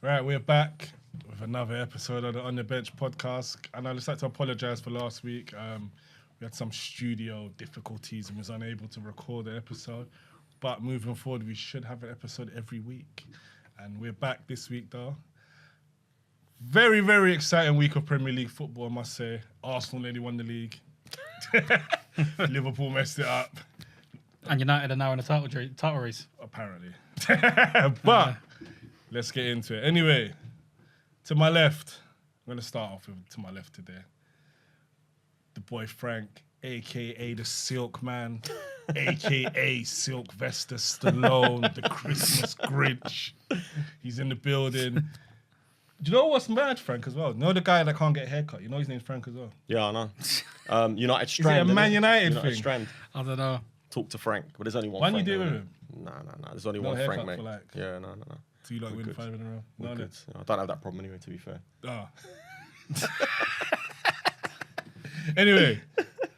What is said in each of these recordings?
Right, we're back with another episode of the On The Bench podcast. And I'd just like to apologise for last week. We had some studio difficulties and was unable to record the episode. But moving forward, we should have an episode every week. And we're back this week, though. Very, very exciting week of Premier League football, I must say. Arsenal nearly won the league. Liverpool messed it up. And United are now in a title race. Apparently. But let's get into it. Anyway, to my left, I'm going to start off with to my left today. The boy Frank, a.k.a. the Silk Man, a.k.a. Sylvester Stallone, the Christmas Grinch. He's in the building. Do you know what's mad, Frank, as well? You know the guy that can't get a haircut? You know his name's Frank as well? Yeah, I know. United Strand. Is it a Man United thing? Strand. I don't know. Talk to Frank, but there's only one Why Frank. don't you do it with him? No. There's only No one haircut Frank, mate. for like- Yeah, no. So you like win good. 5 in a row? We're No, good. I don't have that problem anyway, to be fair. Ah. Anyway,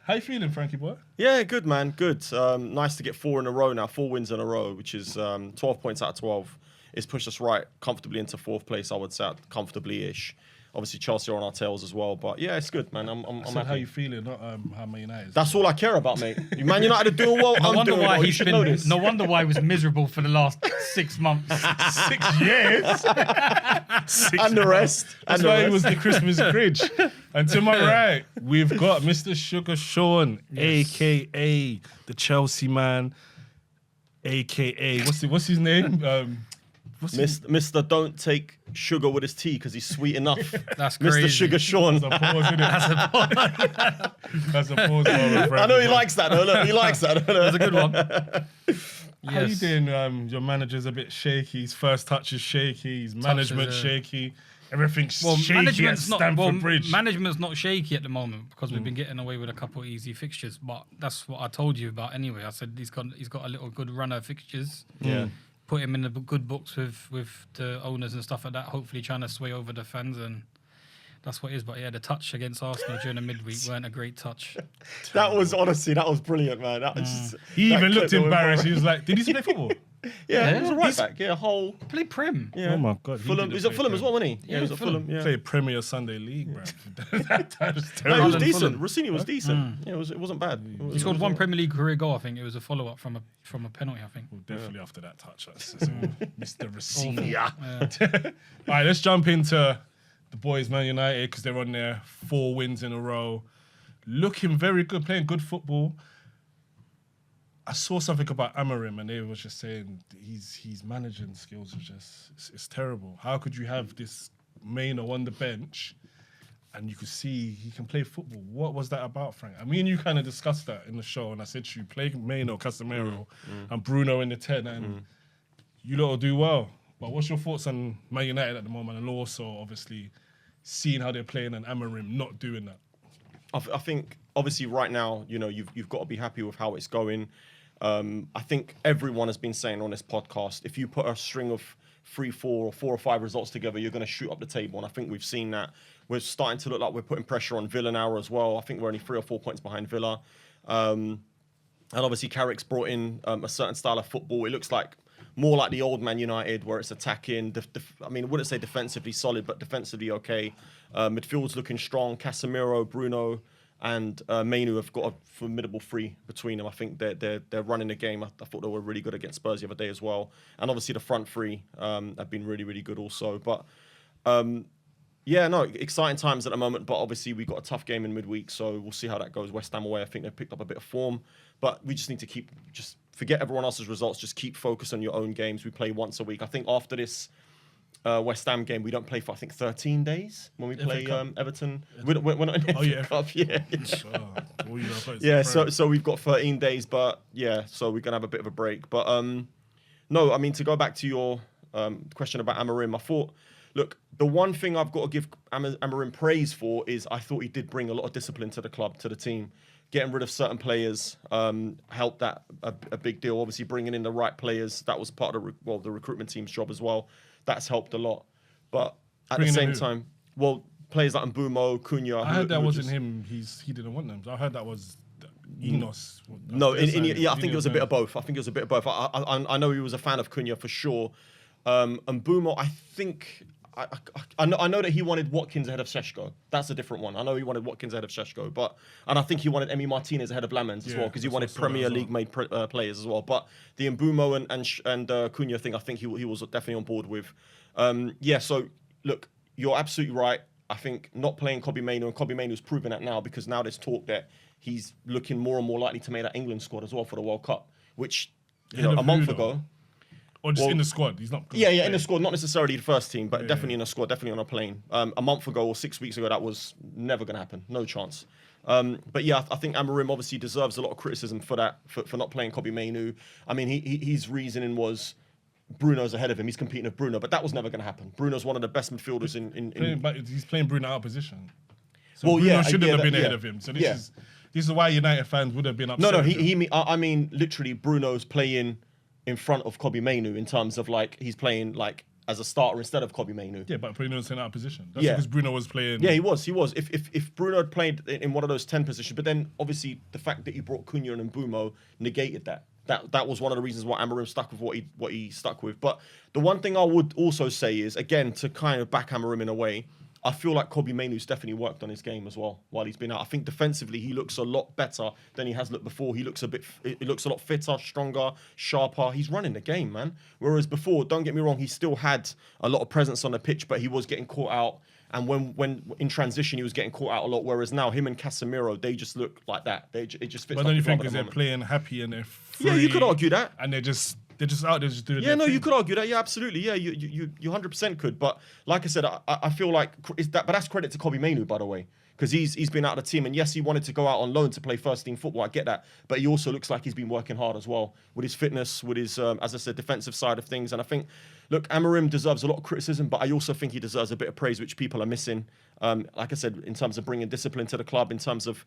how you feeling, Frankie boy? Yeah, good, man. Good. Nice to get 4 in a row now. 4 wins in a row, which is 12 points out of 12. It's pushed us right comfortably into 4th place, I would say, comfortably-ish. Obviously, Chelsea are on our tails as well. But yeah, it's good, man. I'm I said happy. how you feeling, not how Man United. That's all I care about, mate. Man United are doing well. No I'm wonder doing why well. You he's should been. know this. No wonder why he was miserable for the last 6 months. 6 years. And the rest. That's why he was the Christmas Grinch. And to my right, we've got Mr. Sugar Sean, a.k.a. the Chelsea man, a.k.a. What's his name? Mr. Don't take sugar with his tea because he's sweet enough. That's crazy. Mr. Sugar Sean. That's a pause, isn't it? That's a pause. I know he likes that though. Look, he likes that. That's a good one. How you doing? Your manager's a bit shaky. His first touch is shaky. His management shaky. Everything's shaky at Stamford Bridge. Management's not shaky at the moment because we've been getting away with a couple of easy fixtures. But that's what I told you about anyway. I said he's got a little good run of fixtures. Yeah. Put him in the good books with the owners and stuff like that. Hopefully, trying to sway over the fans, and that's what it is. But yeah, the touch against Arsenal during the midweek weren't a great touch. That was brilliant, man. That was just, He that even clip looked that went embarrassed. viral. He was like, "Did he play football?" Yeah, he was a right back. Yeah, whole. Play Prem. Yeah. Oh my god. Fulham. He was at Fulham as well, wasn't he? Yeah, he was at Fulham. Yeah. Played Premier Sunday League, bro. That was No, he was terrible. decent. Rossini was decent. Yeah, it wasn't bad. He scored one Premier League career goal. I think it was a follow up from a penalty. I think. Well, definitely after that touch, that's Mr. Rossini. All right, let's jump into the boys, Man United, because they're on their 4 wins in a row, looking very good, playing good football. I saw something about Amorim, and they was just saying his managing skills are just it's terrible. How could you have this Maino on the bench, and you could see he can play football? What was that about, Frank? I mean, you kind of discussed that in the show, and I said to you, play Maino, Casemiro, and Bruno in the 10, and you lot will do well. But what's your thoughts on Man United at the moment, and also obviously seeing how they're playing and Amorim not doing that? I think obviously right now, you've got to be happy with how it's going. I think everyone has been saying on this podcast, if you put a string of 3, 4, or 4 or 5 results together, you're going to shoot up the table. And I think we've seen that. We're starting to look like we're putting pressure on Villa now as well. I think we're only 3 or 4 points behind Villa. And obviously Carrick's brought in a certain style of football. It looks like more like the old Man United, where it's attacking. I wouldn't say defensively solid, but defensively okay. Midfield's looking strong. Casemiro, Bruno, and Mainu have got a formidable 3 between them. I think they're running the game. I thought they were really good against Spurs the other day as well. And obviously the front 3 have been really, really good also. But exciting times at the moment. But obviously we got a tough game in midweek, so we'll see how that goes. West Ham away, I think they've picked up a bit of form. But we just need to forget everyone else's results. Just keep focused on your own games. We play once a week. I think after this West Ham game, we don't play for, I think, 13 days when we play Everton. We're not in the Cup. Yeah. So we've got 13 days, but yeah, so we're going to have a bit of a break. But no, I mean, to go back to your question about Amorim, I thought, look, the one thing I've got to give Amorim praise for is I thought he did bring a lot of discipline to the club, to the team. Getting rid of certain players helped that a big deal. Obviously, bringing in the right players, that was part of the recruitment team's job as well. That's helped a lot. But at the same time, players like Mbumo, Cunha. I heard that wasn't him. He didn't want them. So I heard that was Enos. No, I think it was a bit of both. I know he was a fan of Cunha for sure. And Mbumo, I think I know that he wanted Watkins ahead of Šeško. That's a different one. I know he wanted Watkins ahead of Šeško, and I think he wanted Emi Martinez ahead of Lamens as well, because he wanted Premier League made players as well. But the Mbeumo and Cunha thing, I think he was definitely on board with. So look, you're absolutely right. I think not playing Kobbie Mainoo, and Kobbie Mainoo's proven that now, because now there's talk that he's looking more and more likely to make that England squad as well for the World Cup, which a month ago. Or just in the squad. He's not. Yeah, in the squad, not necessarily the first team, but definitely in the squad, definitely on a plane. A month ago or 6 weeks ago, that was never going to happen. No chance. But yeah, I think Amorim obviously deserves a lot of criticism for that, for not playing Kobbie Mainoo. I mean, his reasoning was Bruno's ahead of him. He's competing with Bruno, but that was never going to happen. Bruno's one of the best midfielders But he's playing Bruno out of position. So well, Bruno shouldn't have been ahead of him. So this is why United fans would have been upset. No, I mean, literally, Bruno's playing in front of Kobbie Mainoo in terms of he's playing as a starter instead of Kobbie Mainoo. Yeah, but Bruno's playing out of position. That's because Bruno was playing. Yeah, he was. If Bruno had played in one of those 10 positions, but then obviously the fact that he brought Cunha and Mbeumo negated that. That was one of the reasons why Amorim stuck with what he stuck with. But the one thing I would also say is, again, to kind of back Amorim in a way, I feel like Kobbie Mainoo's definitely worked on his game as well while he's been out. I think defensively he looks a lot better than he has looked before. He looks a lot fitter, stronger, sharper. He's running the game, man. Whereas before, don't get me wrong, he still had a lot of presence on the pitch, but he was getting caught out. And when in transition, he was getting caught out a lot. Whereas now, him and Casemiro, they just look like that. It just fits. But don't you think because they're playing happy and they're free? Yeah, you could argue that. And they're just out there just doing. Yeah, no, you could argue that. Yeah, absolutely. Yeah, you 100% could. But like I said, I feel like but that's credit to Kobbie Mainoo, by the way, because he's been out of the team, and yes, he wanted to go out on loan to play first team football. I get that, but he also looks like he's been working hard as well with his fitness, with his as I said, defensive side of things. And I think, look, Amorim deserves a lot of criticism, but I also think he deserves a bit of praise, which people are missing. Like I said, in terms of bringing discipline to the club, in terms of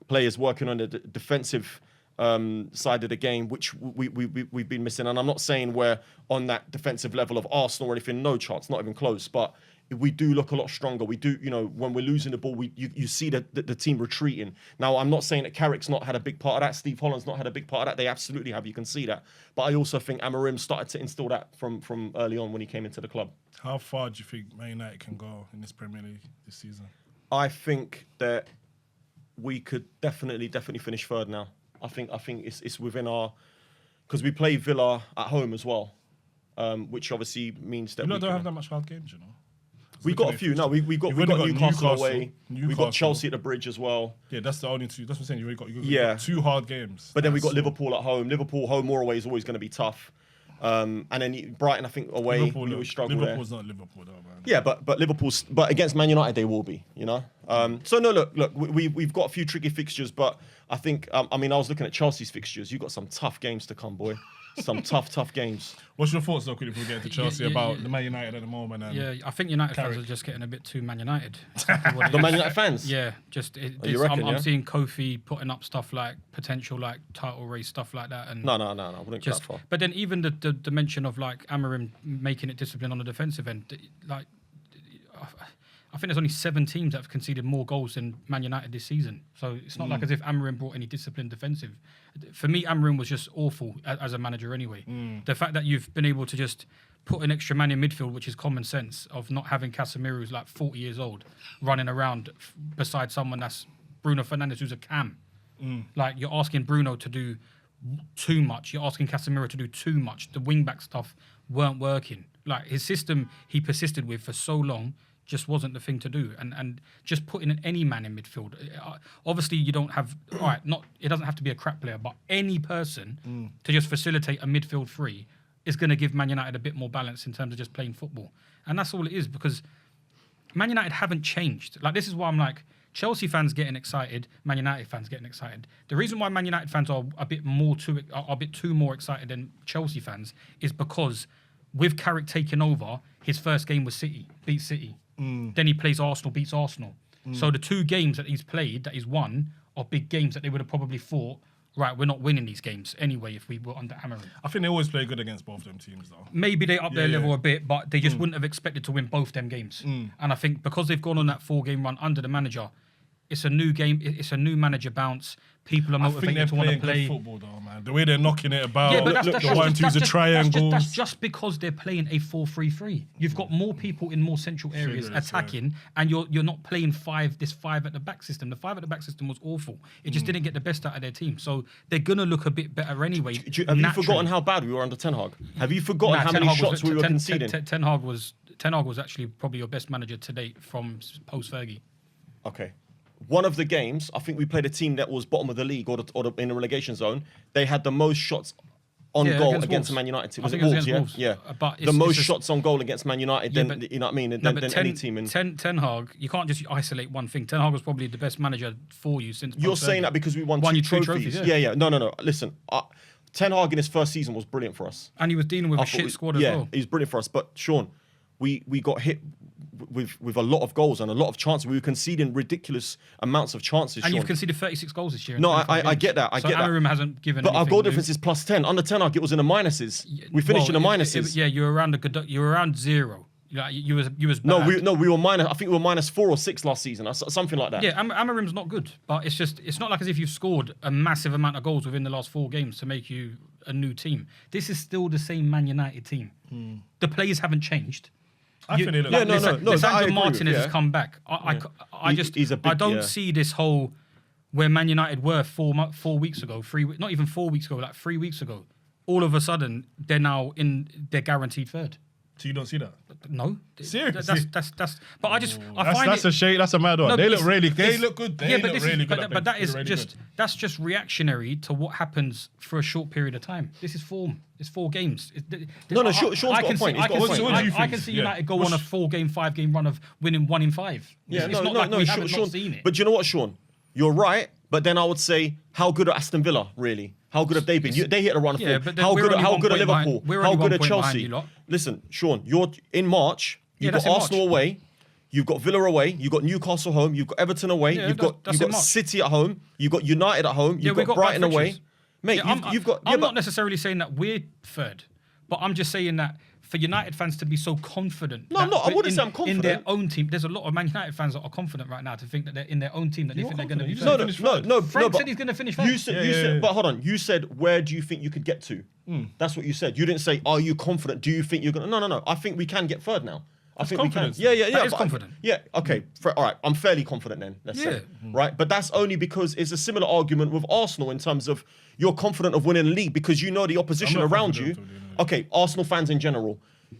players working on the defensive side of the game, which we've been missing. And I'm not saying we're on that defensive level of Arsenal or anything, no chance, not even close. But we do look a lot stronger. We do, when we're losing the ball, you see the team retreating. Now, I'm not saying that Carrick's not had a big part of that. Steve Holland's not had a big part of that. They absolutely have. You can see that. But I also think Amorim started to instill that from early on when he came into the club. How far do you think Man United can go in this Premier League this season? I think that we could definitely finish third now. I think it's within our, because we play Villa at home as well, which obviously means that we don't have that much hard games, We got a few. No, we got Newcastle away. We got Chelsea at the Bridge as well. Yeah, that's the only two. That's what I'm saying. You got 2 hard games. But then we got Liverpool at home. Liverpool home or away is always going to be tough. And then Brighton, I think away we always struggle there. Liverpool's not Liverpool though, man. Yeah, but Liverpool's against Man United they will be. So no, look, we've got a few tricky fixtures, but I think I was looking at Chelsea's fixtures. You got some tough games to come, boy. Some tough games. What's your thoughts, though, quickly, before we get to Chelsea about the Man United at the moment? And I think United fans are just getting a bit too Man United. The Man United fans? Yeah, I'm seeing Kofi putting up stuff like potential title race stuff like that. And no, I wouldn't go that far. But then even the dimension of Amorim making it discipline on the defensive end, I think there's only 7 teams that have conceded more goals than Man United this season. So it's not like as if Amorim brought any discipline defensive. For me, Amorim was just awful as a manager anyway. The fact that you've been able to just put an extra man in midfield, which is common sense, of not having Casemiro, who's 40 years old, running around beside someone that's Bruno Fernandes, who's a cam. You're asking Bruno to do too much. You're asking Casemiro to do too much. The wing-back stuff weren't working. His system he persisted with for so long just wasn't the thing to do, and just putting any man in midfield. Obviously, you don't have it doesn't have to be a crap player, but any person to just facilitate a midfield three is going to give Man United a bit more balance in terms of just playing football, and that's all it is. Because Man United haven't changed. This is why I'm Chelsea fans getting excited, Man United fans getting excited. The reason why Man United fans are a bit too more excited than Chelsea fans is because with Carrick taking over, his first game was City, beat City. Then he plays Arsenal, beats Arsenal. So the 2 games that he's played, that he's won, are big games that they would have probably thought, right, we're not winning these games anyway if we were under Amorim. I think they always play good against both them teams, though. Maybe they up their level a bit, but they just wouldn't have expected to win both them games. And I think because they've gone on that 4-game run under the manager, It's a new game. It's a new manager bounce. People are I think they're motivated to want to playing play. good football though, man. The way they're knocking it about. Yeah, but that's the just- 1-2s, the that's triangles. just because they're playing a 4-3-3. You've got more people in more central areas Figures, attacking, and you're not playing this 5 at the back system. The 5 at the back system was awful. It just didn't get the best out of their team. So they're gonna look a bit better anyway. Have you naturally. forgotten how bad we were under Ten Hag? Have you forgotten how Ten many Hag shots we were conceding? Ten Hag was actually probably your best manager to date from post Fergie. Okay. One of the games, I think we played a team that was bottom of the league or in the relegation zone. They had the most shots on goal against Wolves. Man United. I Was it think it was Wolves? against Yeah, Wolves. yeah. But The it's most just- shots on goal against Man United Yeah, than but- you know what I mean. No, but Than any team. And Ten Hag, you can't just isolate one thing. Ten Hag was probably the best manager for you since. you're post-Fergie. saying that because we won you two trophies. Yeah. No. Listen, Ten Hag in his first season was brilliant for us. And he was dealing with I a thought shit squad as well. he was brilliant for us. But Sean, we got hit with a lot of goals and a lot of chances. We were conceding ridiculous amounts of chances. And Sean. you've conceded 36 goals this year. in No, 25 I games. get that. I so get that. Amarim hasn't given. But our anything goal new. difference is +10. Under Ten Hag, it was in the minuses. We finished in the minuses. Yeah, you're around 0. Like, you was No, bad. we were minus. I think we were -4 or 6 last season, or something like that. Yeah, Amarim's not good, but it's not like as if you've scored a massive amount of goals within the last 4 games to make you a new team. This is still the same Man United team. The players haven't changed. I think they look Yeah, no, like- no, no. that I Lisandro agree with, Martinez has yeah. come back. I He's a big- I don't yeah. see this whole where Man United were 4 weeks ago, not even 4 weeks ago, like 3 weeks ago. All of a sudden, they're guaranteed third. So you don't see that? No, Seriously? That's. But I find That's it, a shade. That's a mad one. No, they but look it's- really. They it's- look good. They yeah, look this really is, good. but that is really just good. that's just reactionary to what happens for a short period of time. This is form. It's 4 games. Sean's got a point. He's got a point. What do you I can think? see Yeah. United go on a 4-game, 5-game run of winning 1 in 5. Yeah, It's not like we haven't Sean, not seen it. But do you know what, Sean? You're right. But then I would say, how good are Aston Villa really? How good have they been? They hit a run of Yeah, form. but then How we're good? only How 1 good are point behind- Liverpool? we're How only good 1 are point behind Chelsea? you lot. Listen, Sean, you're in March. Yeah, You've that's got in March. Arsenal away. You've got Villa away. You've got Newcastle home. You've got Everton away. Yeah, you've got that's in March. City at home. You've got United at home. You've we've got got bad Brighton away. fixtures. Mate, Yeah, you've got. I'm yeah, not but necessarily saying that we're third, but I'm just saying that for United fans to be so confident. No, that no, I we're wouldn't say I'm in their confident. own team. There's a lot of Man United fans that are confident right now to think that they're in their own team, that they think they're going to be confident. third. You no, said no, Frank but said he's going to finish You third. said, Yeah. but hold on. You said, where do you think you could get to? That's what you said. You didn't say, are you confident? Do you think you're going to? No. I think we can get third now. I think confidence. we can. Yeah. That is but confident. Yeah, okay. All right. I'm fairly confident then, let's say. Right? But that's only because it's a similar argument with Arsenal in terms of you're confident of winning the league because you know the opposition I'm not around you. confident of winning the Okay, Arsenal fans in general.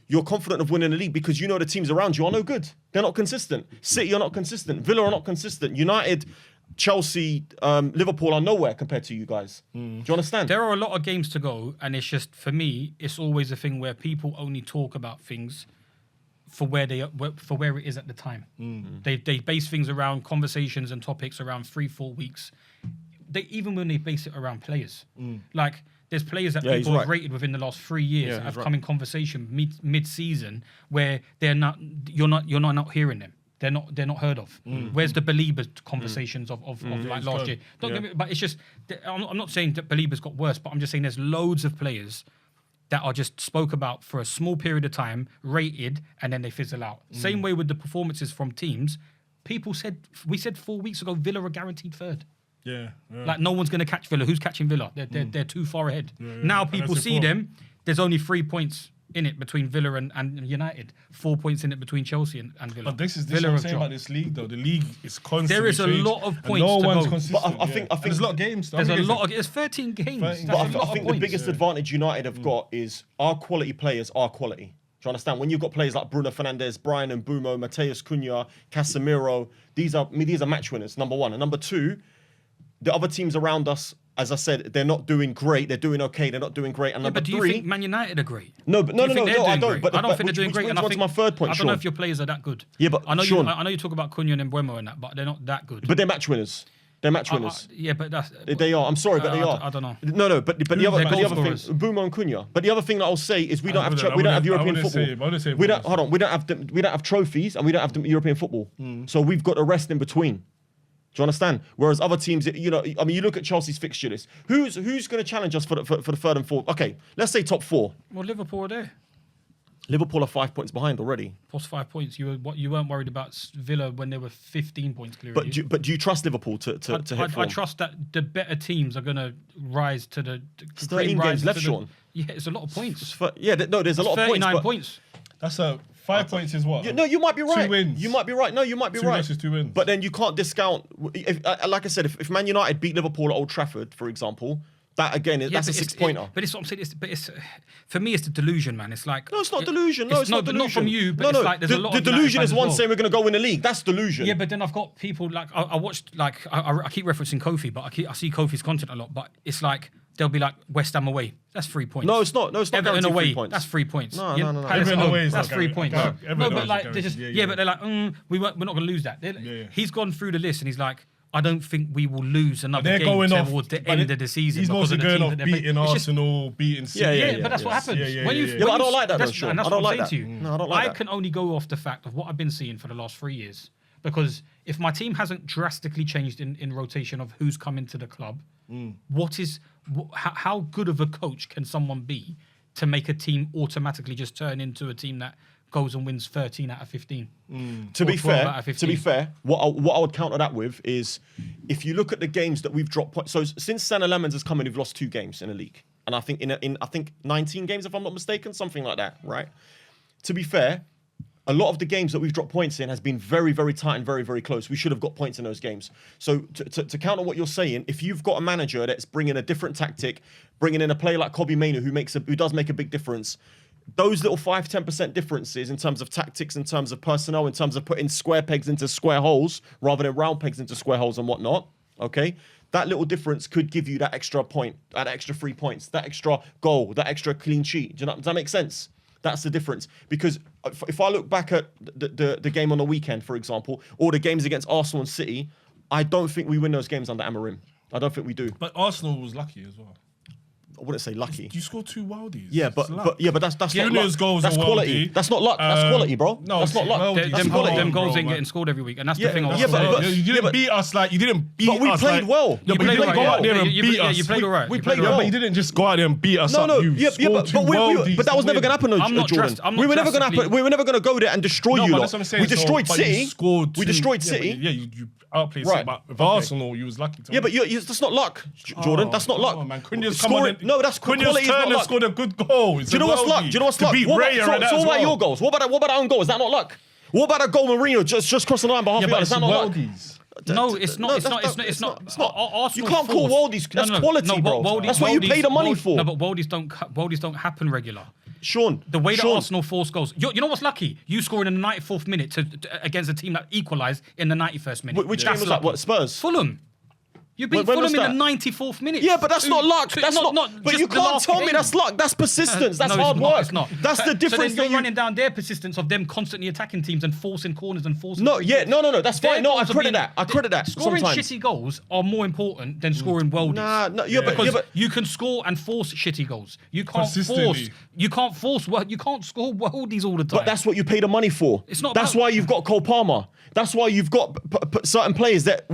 You're confident of winning the league because you know the teams around you are no good. They're not consistent. City are not consistent. Villa are not consistent. United, Chelsea, Liverpool are nowhere compared to you guys. Do you understand? There are a lot of games to go, and it's just, for me, it's always a thing where people only talk about things for where it is at the time. They base things around conversations and topics around 3-4 weeks. Even when they base it around players, like there's players that Yeah, he's people have right. rated within the last 3 years Yeah, that have he's come in conversation mid-season where you're not hearing them. They're not heard of. Where's the Beliebers conversations of like last year? Don't get me, but it's just I'm not saying that Beliebers got worse, but I'm just saying there's loads of players that are just spoke about for a small period of time, rated, and then they fizzle out. Same way with the performances from teams. We said 4 weeks ago Villa are guaranteed third. Yeah. Like no one's going to catch Villa. Who's catching Villa? They're too far ahead. Now And people that's the see problem. them. There's only 3 points in it between Villa and United. 4 points in it between Chelsea and Villa. But this is Villa what I'm have saying about dropped. this league, though. The league is constantly There is a changing, lot of and points no to one's go. consistent. But I think there's a lot of games. There's a lot of. It's 13 games. 13 That's games. But a lot I think of the points. biggest advantage United have got is our quality players are quality. Do you understand? When you've got players like Bruno Fernandes, Brian and Bumo, Mateus Cunha, Casemiro, these are match winners, number one. And number two, the other teams around us, as I said, they're not doing great. They're doing okay. They're not doing great. And Yeah, number but do you three, think Man United are great? No, but no, Do you think they're I doing don't. great? But I don't think they're which doing great. brings And I me on think to my third point, I don't know Sean. if your players are that good. Yeah, but I know Sean- I know you talk about Cunha and Mbeumo and that, but they're not that good. But they're match winners. They're match winners. Yeah, but that's They are. I'm sorry, but they are. I don't know. No, but the Who's other, their but the goal other thing, scorers? Bumo and Cunha. But the other thing that I'll say is we don't have wouldn't- we don't have I European wouldn't say- football. I wouldn't say We don't. Bumo. Hold on. We don't have trophies and we don't have the European football. So we've got a rest in between. Do you understand? Whereas other teams, you look at Chelsea's fixture list. Who's going to challenge us for the third and fourth? Okay, let's say top 4. Well, Liverpool are there. Liverpool are 5 points behind already. Plus 5 points. You weren't worried about Villa when they were 15 points clear. But do you trust Liverpool to hit form? I trust that the better teams are going to rise to the. It's 13 games left, Sean. Yeah, it's a lot of points. There's a lot of points. 39 points. That's 5 points is what? No, you might be right. 2 wins. You might be right. No, you might be Two right. losses, 2 wins. But then you can't discount. Like I said, if Man United beat Liverpool at Old Trafford, for example, that again, that's a 6-pointer. But it's what I'm saying. For me, it's the delusion, man. It's like no, it's not delusion. No, it's not delusion. Not from you, but it's like there's a lot of delusion is one well. saying we're going to go win the league. That's delusion. Yeah, but then I've got people like I watched like I keep referencing Kofi, but I see Kofi's content a lot. But it's like they'll be like West Ham away. That's 3 points. No, it's not. No, it's not. Everton away. 3 points. That's 3 points. No. Palace Everton home, away is that's not 3 going. points. Everton No, away but is like going. they just Yeah. but they're like we're not going to lose that. He's gone through the list and he's like, I don't think we will lose another game towards the end of the season. He's mostly going off beating It's just- Arsenal, beating City. Yeah, but that's what happens. But I don't like that, though, Sean. And that's I don't what I'm like saying that. to you. No, I don't like I that. can only go off the fact of what I've been seeing for the last 3 years. Because if my team hasn't drastically changed in rotation of who's come into the club, how good of a coach can someone be to make a team automatically just turn into a team that goes and wins 13 out of 15? To be 12 out of 15. fair, what I would counter that with is if you look at the games that we've dropped points. So since Sana Lemons has come in, we've lost 2 games in the league, and I think in 19 games, if I'm not mistaken, something like that, right? To be fair, a lot of the games that we've dropped points in has been very, very tight and very, very close. We should have got points in those games. So to counter what you're saying, if you've got a manager that's bringing a different tactic, bringing in a player like Kobbie Mainoo who does make a big difference, those little 5-10% differences in terms of tactics, in terms of personnel, in terms of putting square pegs into square holes rather than round pegs into square holes and whatnot, okay? That little difference could give you that extra point, that extra 3 points, that extra goal, that extra clean sheet. Does that make sense? That's the difference. Because if I look back at the game on the weekend, for example, or the games against Arsenal and City, I don't think we win those games under Amorim. I don't think we do. But Arsenal was lucky as well. I wouldn't say lucky. You scored 2 worldies. Yeah, but that's not Junior's luck. goals That's are quality. worldy. That's not luck. That's quality, bro. No, that's not luck. worldy. That's Them quality. goals ain't bro. getting scored every week, and that's Yeah, the thing. I was yeah, saying. but You didn't beat us like you didn't beat us. But we played like, well. No, but you didn't go out there and beat us. You played all right. We You played all well. But right. you didn't just go out there and beat us up. You scored 2 worldies but that was to never win. going to happen, I'm not Jordan. I'm not We were never going to drastically- happen. We were never going to go there and destroy No, you but lot. that's what I'm saying. We destroyed But you City. scored We 2. destroyed Yeah, City. but you outplayed Right. City. But with Arsenal, you was lucky to Yeah, win. but that's not luck, Jordan. That's not Come luck. on, man. Cunha's come on. No, that's Cunha's quality. Is not turned and luck. scored a good goal. Do you know what's luck? Do you know what's luck? To beat What about- Raya So and that what as about well. your goals? What about our own goal? Is that not luck? What about a goal Mourinho just crossing the line behind Yeah, the but yard? Is it's that not luck? worldies. No, it's not. No, It's not. It's not. it's not. Arsenal You can't call force- Waldies. That's quality, bro. Waldies- That's what you pay the money for. No, but Waldies don't happen regular. Sean, The way that Sean, Arsenal force goals. You know what's lucky? You scoring in the 94th minute against a team that equalised in the 91st minute. Which game That's was that? lucky. What, Spurs? Fulham. You beat When was Fulham in that? the 94th minute. Yeah, but that's not luck. That's not. But just you the can't last tell me game. that's luck. That's persistence. That's No, hard it's not, work. It's not. That's the So difference. then you're running down their persistence of them constantly attacking teams and forcing corners and forcing. No, yeah, no. That's Their fine. No, I goals have credit been- that. I credit that. Scoring Sometimes. shitty goals are more important than scoring worldies. Nah, no, yeah, Because but you can score and force shitty goals. You can't Consistently. You can't score worldies all the time. But that's what you pay the money for. It's not That's about- why you've got Cole Palmer. That's why you've got certain players that.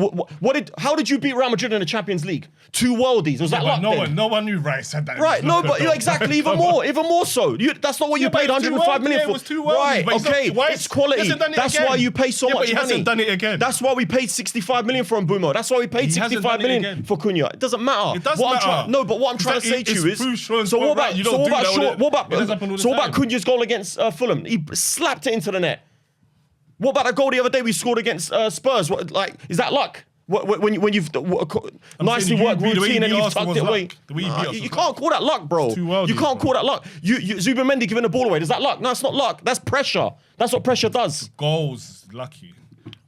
How did you beat Real Madrid in the Champions League? 2 worldies. Was that But luck? then? no one knew Rice said that. Right, no, but exactly, even more so. That's not what you Yeah, but paid it's 105 too million worldy, for. it was too worldy, Right, but he's not- okay, why- it's quality. he hasn't done it That's again. why you pay so Yeah, but much he money. hasn't done it again. That's why we paid 65 million for Mbumo. That's why we paid He hasn't 65 done it million again. for Cunha. It doesn't matter. It does What I'm matter. trying- No, but what I'm trying It's to say that to you it's is. proof Sean's So what right. about You don't so what do about that Sean? all the- What about it doesn't happen all the so what about time. Cunha's goal against Fulham? He slapped it into the net. What about a goal the other day we scored against Spurs? Is that luck? When you've nicely saying worked the way routine you and beat you've Arsenal tucked was it away. luck. The way you beat us You was can't call that luck, bro. Too worldy, You can't bro. call that luck. Zubimendi giving the ball away. Is that luck? No, it's not luck. That's pressure. That's what pressure does. Goals, lucky.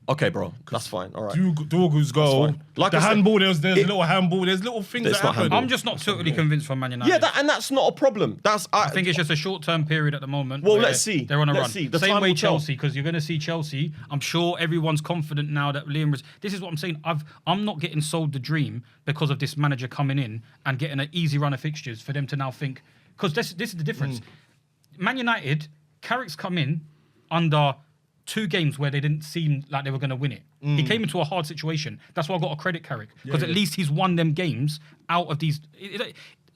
Okay, bro. That's fine. All right. Dorgu's goal. fine. Like the I said, handball, there's a little handball. There's little things It's that not happen. handball. I'm just not totally convinced for Man United. Yeah, and that's not a problem. I think it's just a short-term period at the moment. Well, where let's see. They're on a Let's run. see. The Same time way will tell. Chelsea, because you're going to see Chelsea. I'm sure everyone's confident now that This is what I'm saying. I'm not getting sold the dream because of this manager coming in and getting an easy run of fixtures for them to now think. Because this is the difference. Man United, Carrick's come in under 2 games where they didn't seem like they were going to win it. He came into a hard situation. That's why I got to credit Carrick, because at least he's won them games out of these.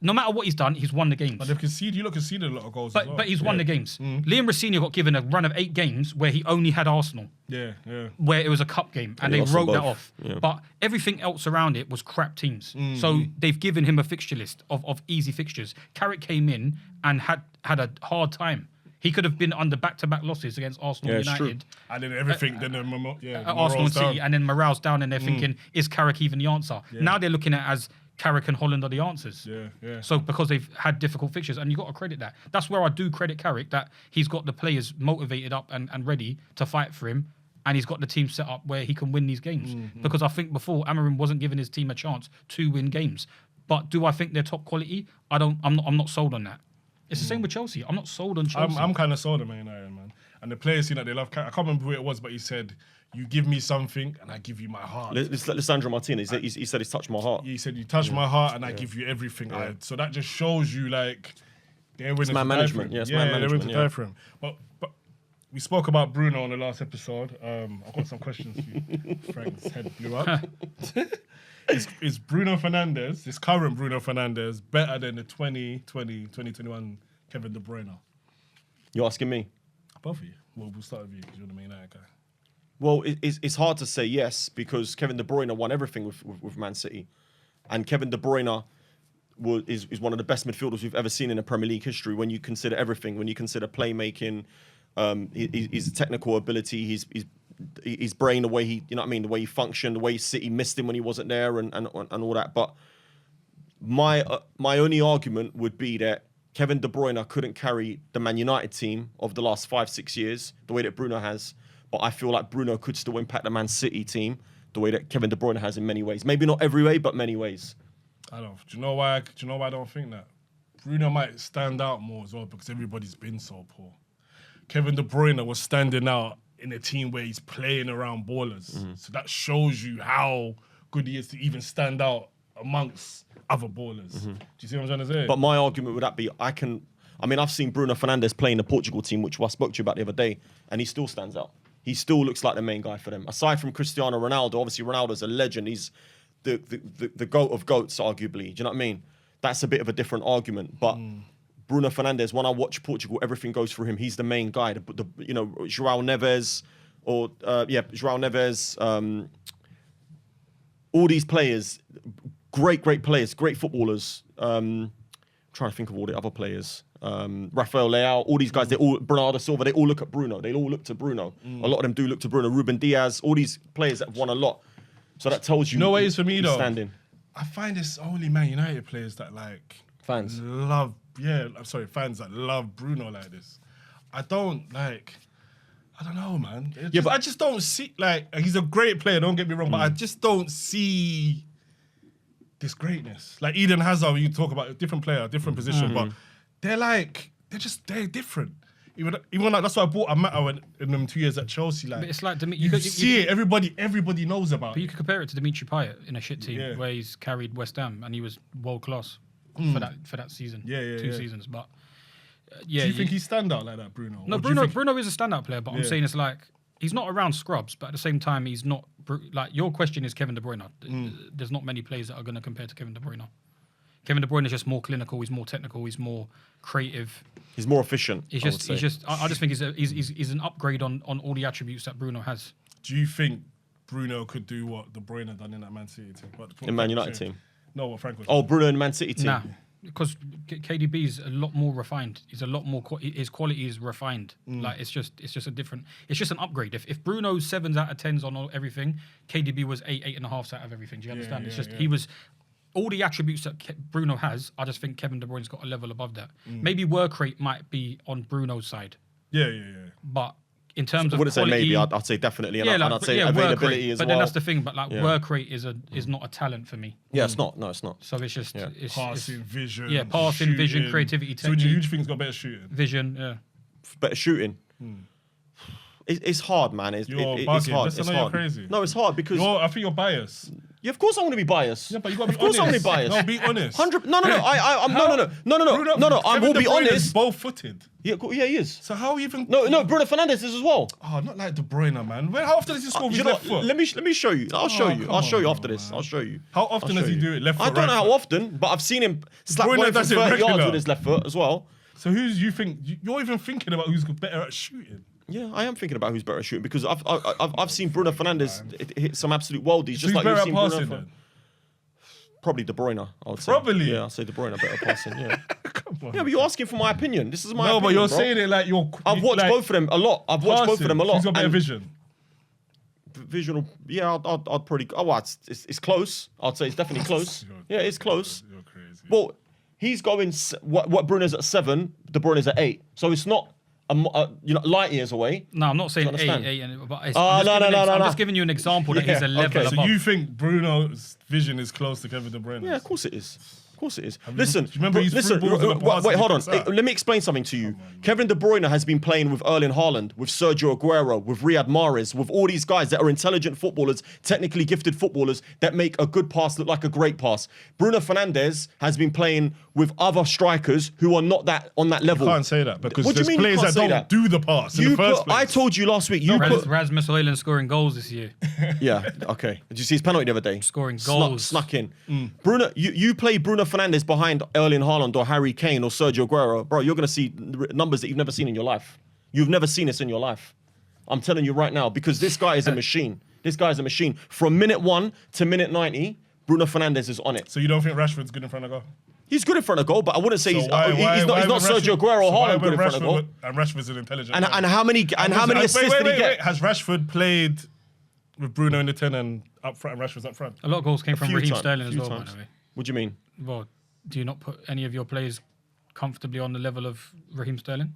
no matter what he's done, he's won the games. But they've conceded. You look conceded a lot of goals. As well. But he's won the games. Liam Rossinha got given a run of 8 games where he only had Arsenal. Yeah. Where it was a cup game and they lost them wrote that both. off. Yeah. But everything else around it was crap teams. So they've given him a fixture list of easy fixtures. Carrick came in and had a hard time. He could have been under back-to-back losses against Arsenal Yeah, it's true. United. And then everything, then Arsenal and City, and then morale's down, and they're Mm. thinking, is Carrick even the answer? Now they're looking at it as Carrick and Holland are the answers. Yeah. So because they've had difficult fixtures, and you've got to credit that. That's where I do credit Carrick, that he's got the players motivated up and ready to fight for him, and he's got the team set up where he can win these games. Because I think before, Amorim wasn't giving his team a chance to win games. But do I think they're top quality? I'm not sold on that. It's the same with Chelsea. I'm not sold on Chelsea. I'm kind of sold on Man United, man. And the players seem like they love. I can't remember who it was, but he said, "You give me something, and I give you my heart." Lissandro Martinez, he said he's touched my heart. He said, "You touch my heart, and I give you everything." So that just shows you, like, they're willing man to management. die Yeah, it's for him. man They're willing to management, die for him. But we spoke about Bruno on the last episode. I've got some questions for you. Frank's head blew up. Is Bruno Fernandes, this current Bruno Fernandes, better than the 2021 Kevin De Bruyne? You're asking me? Both of you. Well, we'll start with you because you're the main guy. Well, it's hard to say yes because Kevin De Bruyne won everything with Man City. And Kevin De Bruyne is one of the best midfielders we've ever seen in the Premier League history when you consider everything, when you consider playmaking, his technical ability, his brain, the way he, the way he functioned, the way City missed him when he wasn't there and all that. But my only argument would be that Kevin De Bruyne couldn't carry the Man United team of the last 5-6 years the way that Bruno has. But I feel like Bruno could still impact the Man City team the way that Kevin De Bruyne has in many ways. Maybe not every way, but many ways. I don't. Do you know why? I don't think that? Bruno might stand out more as well because everybody's been so poor. Kevin De Bruyne was standing out in a team where he's playing around ballers. So that shows you how good he is to even stand out amongst other ballers. Do you see what I'm trying to say? But my argument would that be, I've seen Bruno Fernandes play in the Portugal team, which I spoke to you about the other day, and he still stands out. He still looks like the main guy for them. Aside from Cristiano Ronaldo, obviously Ronaldo's a legend. He's the GOAT of GOATs, arguably. Do you know what I mean? That's a bit of a different argument. But Bruno Fernandes, when I watch Portugal, everything goes through him. He's the main guy. João Neves, João Neves, all these players, great players, great footballers. Trying to think of all the other players. Rafael Leao, all these guys, Bernardo Silva, they all look at Bruno. They all look to Bruno. A lot of them do look to Bruno. Ruben Diaz, all these players that have won a lot. So that tells you. No way is for me though. Standing. I find it's only Man United players that like Fans fans that love Bruno like this. I don't know, man. I just don't see, like, he's a great player, don't get me wrong, but I just don't see this greatness. Like Eden Hazard, you talk about a different player, different position, but they're different. Even like, that's why I bought a matter in them 2 years at Chelsea. Like, But it's like you see it, everybody knows about But it. you could compare it to Dimitri Payet in a shit team where he's carried West Ham and he was world class for that season. Two seasons. But Do you think he's stand out like that, Bruno? No, Or do you think- Bruno is a standout player, but I'm saying it's like he's not around scrubs, but at the same time he's not like your question is Kevin De Bruyne. There's not many players that are going to compare to Kevin De Bruyne. Kevin De Bruyne is just more clinical. He's more technical. He's more creative. He's more efficient. I just think he's an upgrade on all the attributes that Bruno has. Do you think Bruno could do what De Bruyne done in that Man City team? In Man United team? No, what Frank was Oh, Bruno in Man City team? Nah, because KDB is a lot more refined. He's a lot more. His quality is refined. Like it's just a different. It's just an upgrade. If Bruno's 7s out of 10s on everything, KDB was 8.5 out of everything. Do you understand? It's just he was. All the attributes that Bruno has, I just think Kevin De Bruyne's got a level above that. Maybe work rate might be on Bruno's side. Yeah. But in terms of I wouldn't quality, say maybe. I'd say definitely. And I'd say work availability rate. as but well. then that's the thing. But work rate is not a talent for me. Yeah, it's not. No, it's not. So it's just Passing, vision. Yeah, passing, shooting. vision, creativity, So who technique. do you think has got better shooting? Vision, yeah. Better shooting. It's hard, man. It's You're it's bugging. hard. Listen, It's I know you're hard. crazy. No, it's hard because I think you're biased. Yeah, of course I want to be biased. Yeah, but you got to be Of course I want to honest. be biased. No, be honest. 100. No. I Kevin will De be Bruyne is honest. both-footed. Yeah, he is. So how even? No, Bruno Fernandes is as well. Oh, not like De Bruyne, man. How often does he score with his left foot? Let me show you. I'll show you. come I'll show you on, after this. man. I'll show you. How often does he do it? Left foot, I don't know right how foot? often, but I've seen him slap Bruyne one from does it 30 yards regular. with his left foot as well. So who's you think you're even thinking about who's better at shooting? Yeah, I am thinking about who's better at shooting because I've seen Bruno Fernandes hit some absolute worldies. Who's Just like better you've at seen passing Bruno. then? Probably De Bruyne, I would say. Probably? Yeah, I'll say De Bruyne better passing. Yeah. Come on. Yeah, but you're asking for my opinion. This is my No, opinion. but you're bro. saying it like you're. I've watched like, both of them a lot. I've watched both of them a lot. Who's got better and vision? Visual, yeah, I'd probably. Oh, well, it's close. I'd say it's definitely close. Yeah, it's close. You're crazy. Well, he's going. What Bruno's at 7, De Bruyne's at 8. So it's not light years away. No, I'm not saying Do you understand? 8, but it's, Oh, I'm just giving you an example that Yeah, he's a level okay. above. So you think Bruno's vision is close to Kevin De Bruyne? Yeah, of course it is. Of course it is. Listen, do you remember he's listen. through balls in the past Wait, and hold he on. puts out? Let me explain something to you. Kevin De Bruyne has been playing with Erling Haaland, with Sergio Aguero, with Riyad Mahrez, with all these guys that are intelligent footballers, technically gifted footballers that make a good pass look like a great pass. Bruno Fernandes has been playing with other strikers who are not that on that level. You can't say that because What do you there's mean you players can't that say don't that? do the pass in the first place. I told you last week. You put. Rasmus Højlund scoring goals this year. Yeah. Okay. Did you see his penalty the other day? Scoring goals. Snuck in. Bruno, you play Bruno Fernandes behind Erling Haaland or Harry Kane or Sergio Aguero, bro. You're gonna see numbers that you've never seen in your life. You've never seen this in your life. I'm telling you right now because this guy is a machine. This guy is a machine. From minute 1 to minute 90, Bruno Fernandes is on it. So you don't think Rashford's good in front of goal? He's good in front of goal, but I wouldn't say he's not when Sergio Aguero or Haaland good in front of goal. And Rashford's an intelligent. And man. how many assists did he get? Has Rashford played with Bruno in the 10 and up front, and Rashford's up front? A lot of goals came from few Raheem times, Sterling as few well, by times. the way. What do you mean? Well, do you not put any of your players comfortably on the level of Raheem Sterling?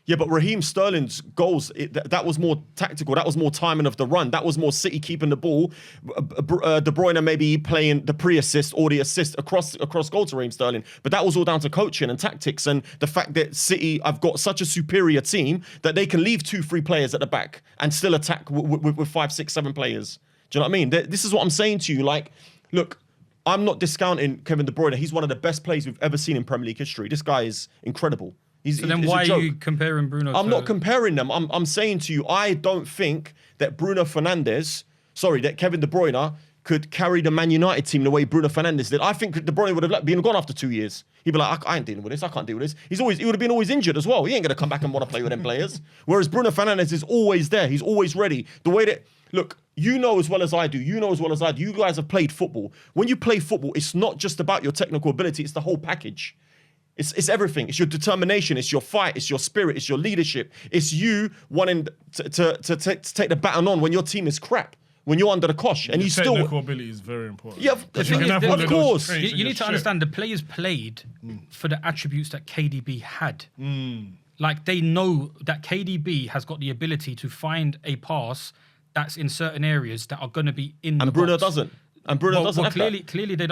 Yeah, but Raheem Sterling's goals, that was more tactical. That was more timing of the run. That was more City keeping the ball. De Bruyne maybe playing the pre-assist or the assist across goal to Raheem Sterling. But that was all down to coaching and tactics and the fact that City have got such a superior team that they can leave 2-3 players at the back and still attack with 5, 6, 7 players. Do you know what I mean? This is what I'm saying to you. Like, look, I'm not discounting Kevin De Bruyne. He's one of the best players we've ever seen in Premier League history. This guy is incredible. So then he's why a joke. are you comparing Bruno I'm to... not comparing them. I'm saying to you, I don't think that that Kevin De Bruyne could carry the Man United team the way Bruno Fernandes did. I think De Bruyne would have been gone after 2 years. He'd be like, I ain't dealing with this. I can't deal with this. He would have been always injured as well. He ain't going to come back and want to play with them players. Whereas Bruno Fernandes is always there. He's always ready. The way that, look, you know as well as I do. You know as well as I do. You guys have played football. When you play football, it's not just about your technical ability. It's the whole package. It's everything. It's your determination. It's your fight. It's your spirit. It's your leadership. It's you wanting to take the baton on when your team is crap, when you're under the cosh, and you still. Technical ability is very important. Yeah, Because the you thing can is, have all of of those course. traits You in need your to shit. understand the players played for the attributes that KDB had. Like, they know that KDB has got the ability to find a pass that's in certain areas that are going to be in the And Bruno box. doesn't. And Bruno doesn't have that. Clearly they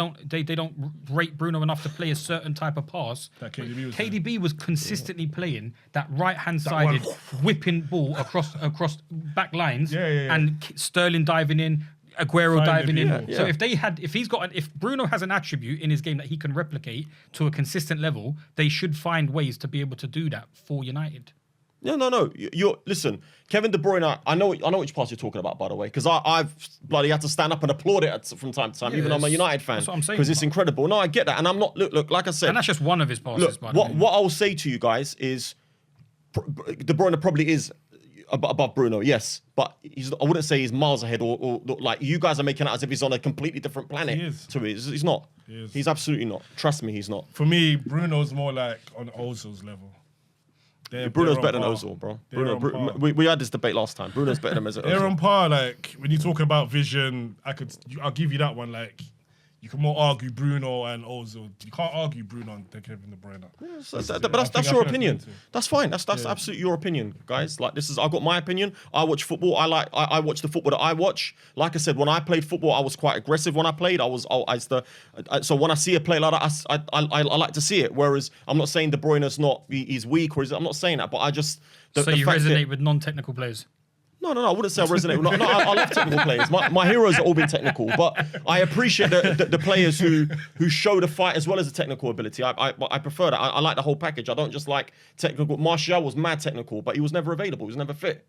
don't rate Bruno enough to play a certain type of pass. That KDB was KDB was consistently playing that right-hand sided whipping ball across back lines, and Sterling diving in, Aguero diving in. people. So if Bruno has an attribute in his game that he can replicate to a consistent level, they should find ways to be able to do that for United. No. Listen, Kevin De Bruyne. I know which pass you're talking about, by the way, because I've bloody had to stand up and applaud it from time to time, even though I'm a United fan. That's what I'm saying. Because it's incredible. No, I get that, and I'm not. Look. Like I said, And that's just one of his passes. look. by the way. What I'll say to you guys is, De Bruyne probably is above Bruno, yes, but I wouldn't say he's miles ahead or like you guys are making it as if he's on a completely different planet. He is. To me, he's not. He is. He's absolutely not. Trust me, he's not. For me, Bruno's more like on Ozil's level. Bruno's they're better than on Ozil, bro. They're on par. We had this debate last time. Bruno's better than Mesut They're Özil. on par. Like when you're talking about vision, I'll give you that one. Like you can more argue Bruno and Ozil. You can't argue Bruno and Kevin De Bruyne. But that's your opinion. That's fine. That's absolutely your opinion, guys. Like I've got my opinion. I watch football. I watch the football that I watch. Like I said, when I played football, I was quite aggressive. When I played, so when I see a play like that, I like to see it. Whereas I'm not saying De Bruyne's he's weak I'm not saying that. But I just So you resonate with non-technical players? No, I wouldn't say I resonate. No, I love technical players. My heroes have all been technical, but I appreciate the players who show the fight as well as the technical ability. I prefer that. I like the whole package. I don't just like technical. Martial was mad technical, but he was never available. He was never fit.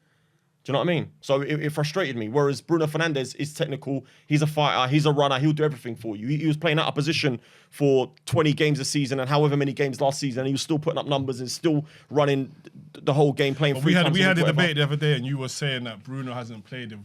Do you know what I mean? So it frustrated me. Whereas Bruno Fernandes is technical. He's a fighter. He's a runner. He'll do everything for you. He was playing out of position for 20 games a season and however many games last season. And he was still putting up numbers and still running the whole game, playing But three times we had a whatever. debate the other day, and you were saying that Bruno hasn't played with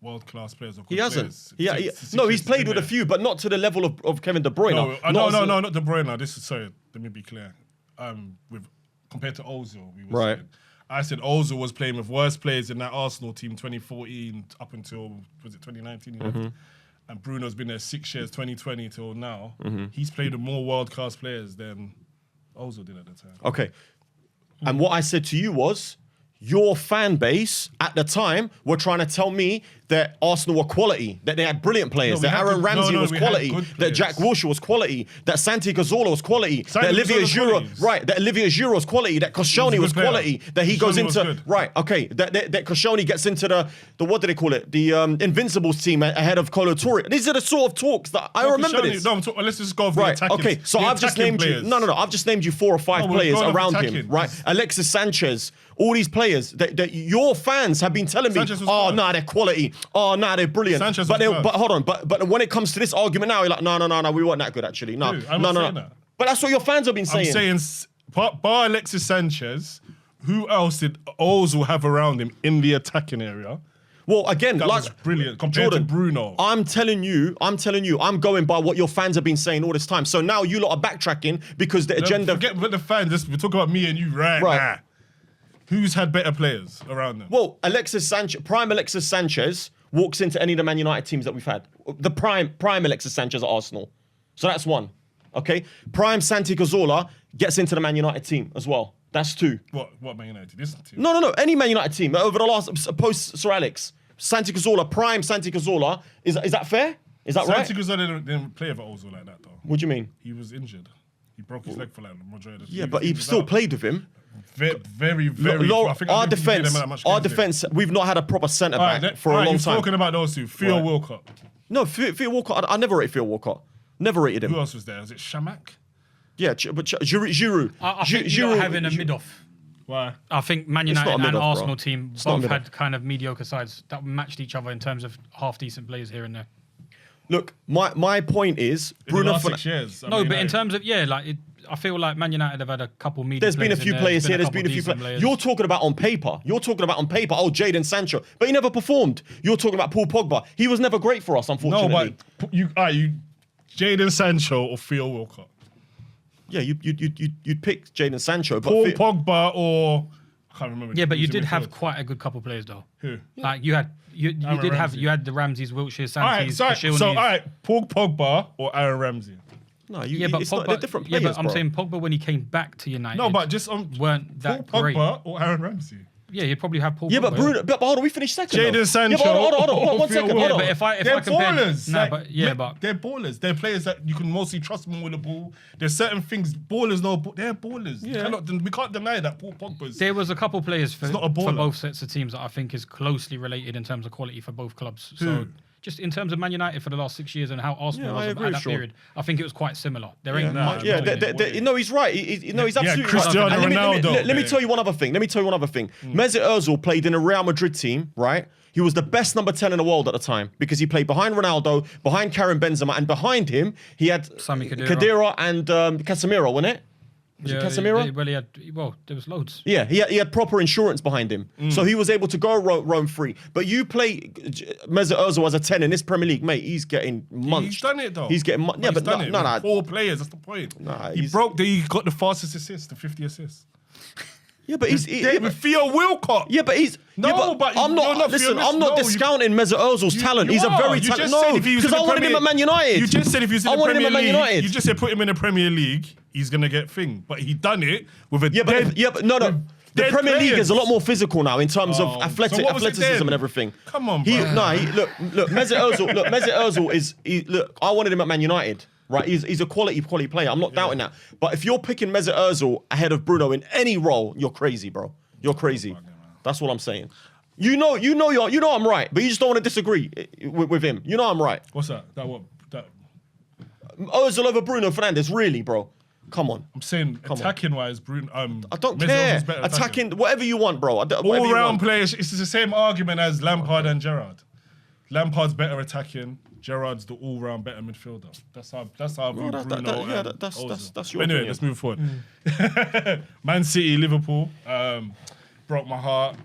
world-class players. Or good He hasn't. players. No, he's played with a few, but not to the level of Kevin De Bruyne. No, not De Bruyne. Sorry, let me be clear. Compared to Ozil, we were saying. I said Ozil was playing with worse players in that Arsenal team 2014 up until, was it 2019? Mm-hmm. And Bruno's been there 6 years, 2020 till now. He's played with more world-class players than Ozil did at the time. Okay. And what I said to you was, your fan base at the time were trying to tell me that Arsenal were quality, that they had brilliant players, that Aaron Ramsey was quality, that Jack Wilshere was quality, that Santi Cazorla was quality, that Olivier Giroud was quality, that Koscielny was quality, that he goes into that Koscielny gets into the what do they call it? The Invincibles team ahead of Kolo Touré. These are the sort of talks that I remember this. No, let's just go for the attacking. Okay, so I've just named you. No. I've just named you 4 or 5 players around him, right? Alexis Sanchez, all these players that your fans have been telling me, they're quality. Oh, they're brilliant. But hold on, but when it comes to this argument now, you're like, no, we weren't that good actually. No. But that's what your fans have been saying. I'm saying, bar Alexis Sanchez, who else did Ozil have around him in the attacking area? Well, again, that was brilliant compared to Bruno. I'm telling you, I'm going by what your fans have been saying all this time. So now you lot are backtracking because the agenda. Forget about the fans. We're talking about me and you right now. Who's had better players around them? Well, prime Alexis Sanchez walks into any of the Man United teams that we've had. The prime Alexis Sanchez at Arsenal. So that's 1. Okay? Prime Santi Cazorla gets into the Man United team as well. That's 2. What Man United? This team? No. Any Man United team over the last post Sir Alex. Santi Cazorla, prime Santi Cazorla. Is that fair? Is that right? Santi Cazorla didn't play for Ozil like that though. What do you mean? He was injured. He broke his leg for like the majority of the Yeah, but he still played with him. Very. Our defense, we've not had a proper centre back for a long time. Talking about those two, Theo Walcott. No, Theo Walcott. I never rated Theo Walcott. Never rated him. Who else was there? Was it Shamak? Yeah, but Giroud. I think you're having a mid-off. Why? I think Man United and Arsenal team both had kind of mediocre sides that matched each other in terms of half-decent players here and there. Look, my point is Bruno Fernandes. No, but in terms of I feel like Man United have had a couple medium. There's been a few players here. There's been a few players. You're talking about on paper. Oh, Jadon Sancho, but he never performed. You're talking about Paul Pogba. He was never great for us, unfortunately. No, but you Jadon Sancho or Theo Walcott. Yeah, you'd pick Jadon Sancho, but Paul Pogba or I can't remember. Yeah, but you did have quite a good couple players though. Who? Like you had the Ramseys, Wilshere, Santis, all right, Paul Pogba or Aaron Ramsey. No, it's not. They're different players. Yeah, but I'm saying Pogba when he came back to United. No, but just weren't that Paul great. Pogba or Aaron Ramsey. Yeah, you'd probably have Paul. Yeah, Pogba, but Bruno. But hold on, we finished second. Jadon Sancho. Yeah, but hold on, one second. Yeah, but if I compare, ballers. but they're ballers. They're players that you can mostly trust them with the ball. There's certain things ballers know. They're ballers. Yeah. We can't deny that Paul Pogba's. There was a couple players for not a baller. both sets of teams that I think is closely related in terms of quality for both clubs. So just in terms of Man United for the last 6 years and how Arsenal was at that period, I think it was quite similar. There ain't much. Yeah, no, he's right. He's absolutely Cristiano right. Ronaldo. Let me tell you one other thing. Mesut Özil played in a Real Madrid team, right? He was the best number 10 in the world at the time because he played behind Ronaldo, behind Karim Benzema, and behind him he had Sami Khedira and Casemiro, wasn't it? Was it Casemiro? There was loads. Yeah, he had proper insurance behind him. So he was able to go roam free. But you play Mesut Özil as a 10 in this Premier League, mate, he's getting munched. He's done it, though. He's getting munched. Yeah, but no. 4 players, that's the point. Nah, he got the fastest assist, the 50 assists. Yeah, but with Theo Walcott. Yeah, but I'm not discounting Mesut Ozil's talent. He's a very talented. No, because I wanted him at Man United. You just said if he was in the Premier League, you just said put him in the Premier League, he's gonna get thing. But he done it with a The Premier League is a lot more physical now in terms of athleticism and everything. Come on, bro. Look, Mesut Ozil is. I wanted him at Man United. Right, he's a quality player. I'm not doubting that. But if you're picking Mesut Özil ahead of Bruno in any role, you're crazy, bro. You're crazy. That's what I'm saying. You know I'm right, but you just don't want to disagree with him. You know I'm right. What's that? That Özil over Bruno Fernandes, really, bro? Come on. I'm saying attacking wise, Bruno. I don't Mesut care. Ozil's better Attacking, whatever you want, bro. All round players. It's the same argument as Lampard and Gerrard. Lampard's better attacking. Gerrard's the all round better midfielder. That's how I view Bruno. That's your Anyway, opinion. let's move forward. Man City, Liverpool. Broke my heart.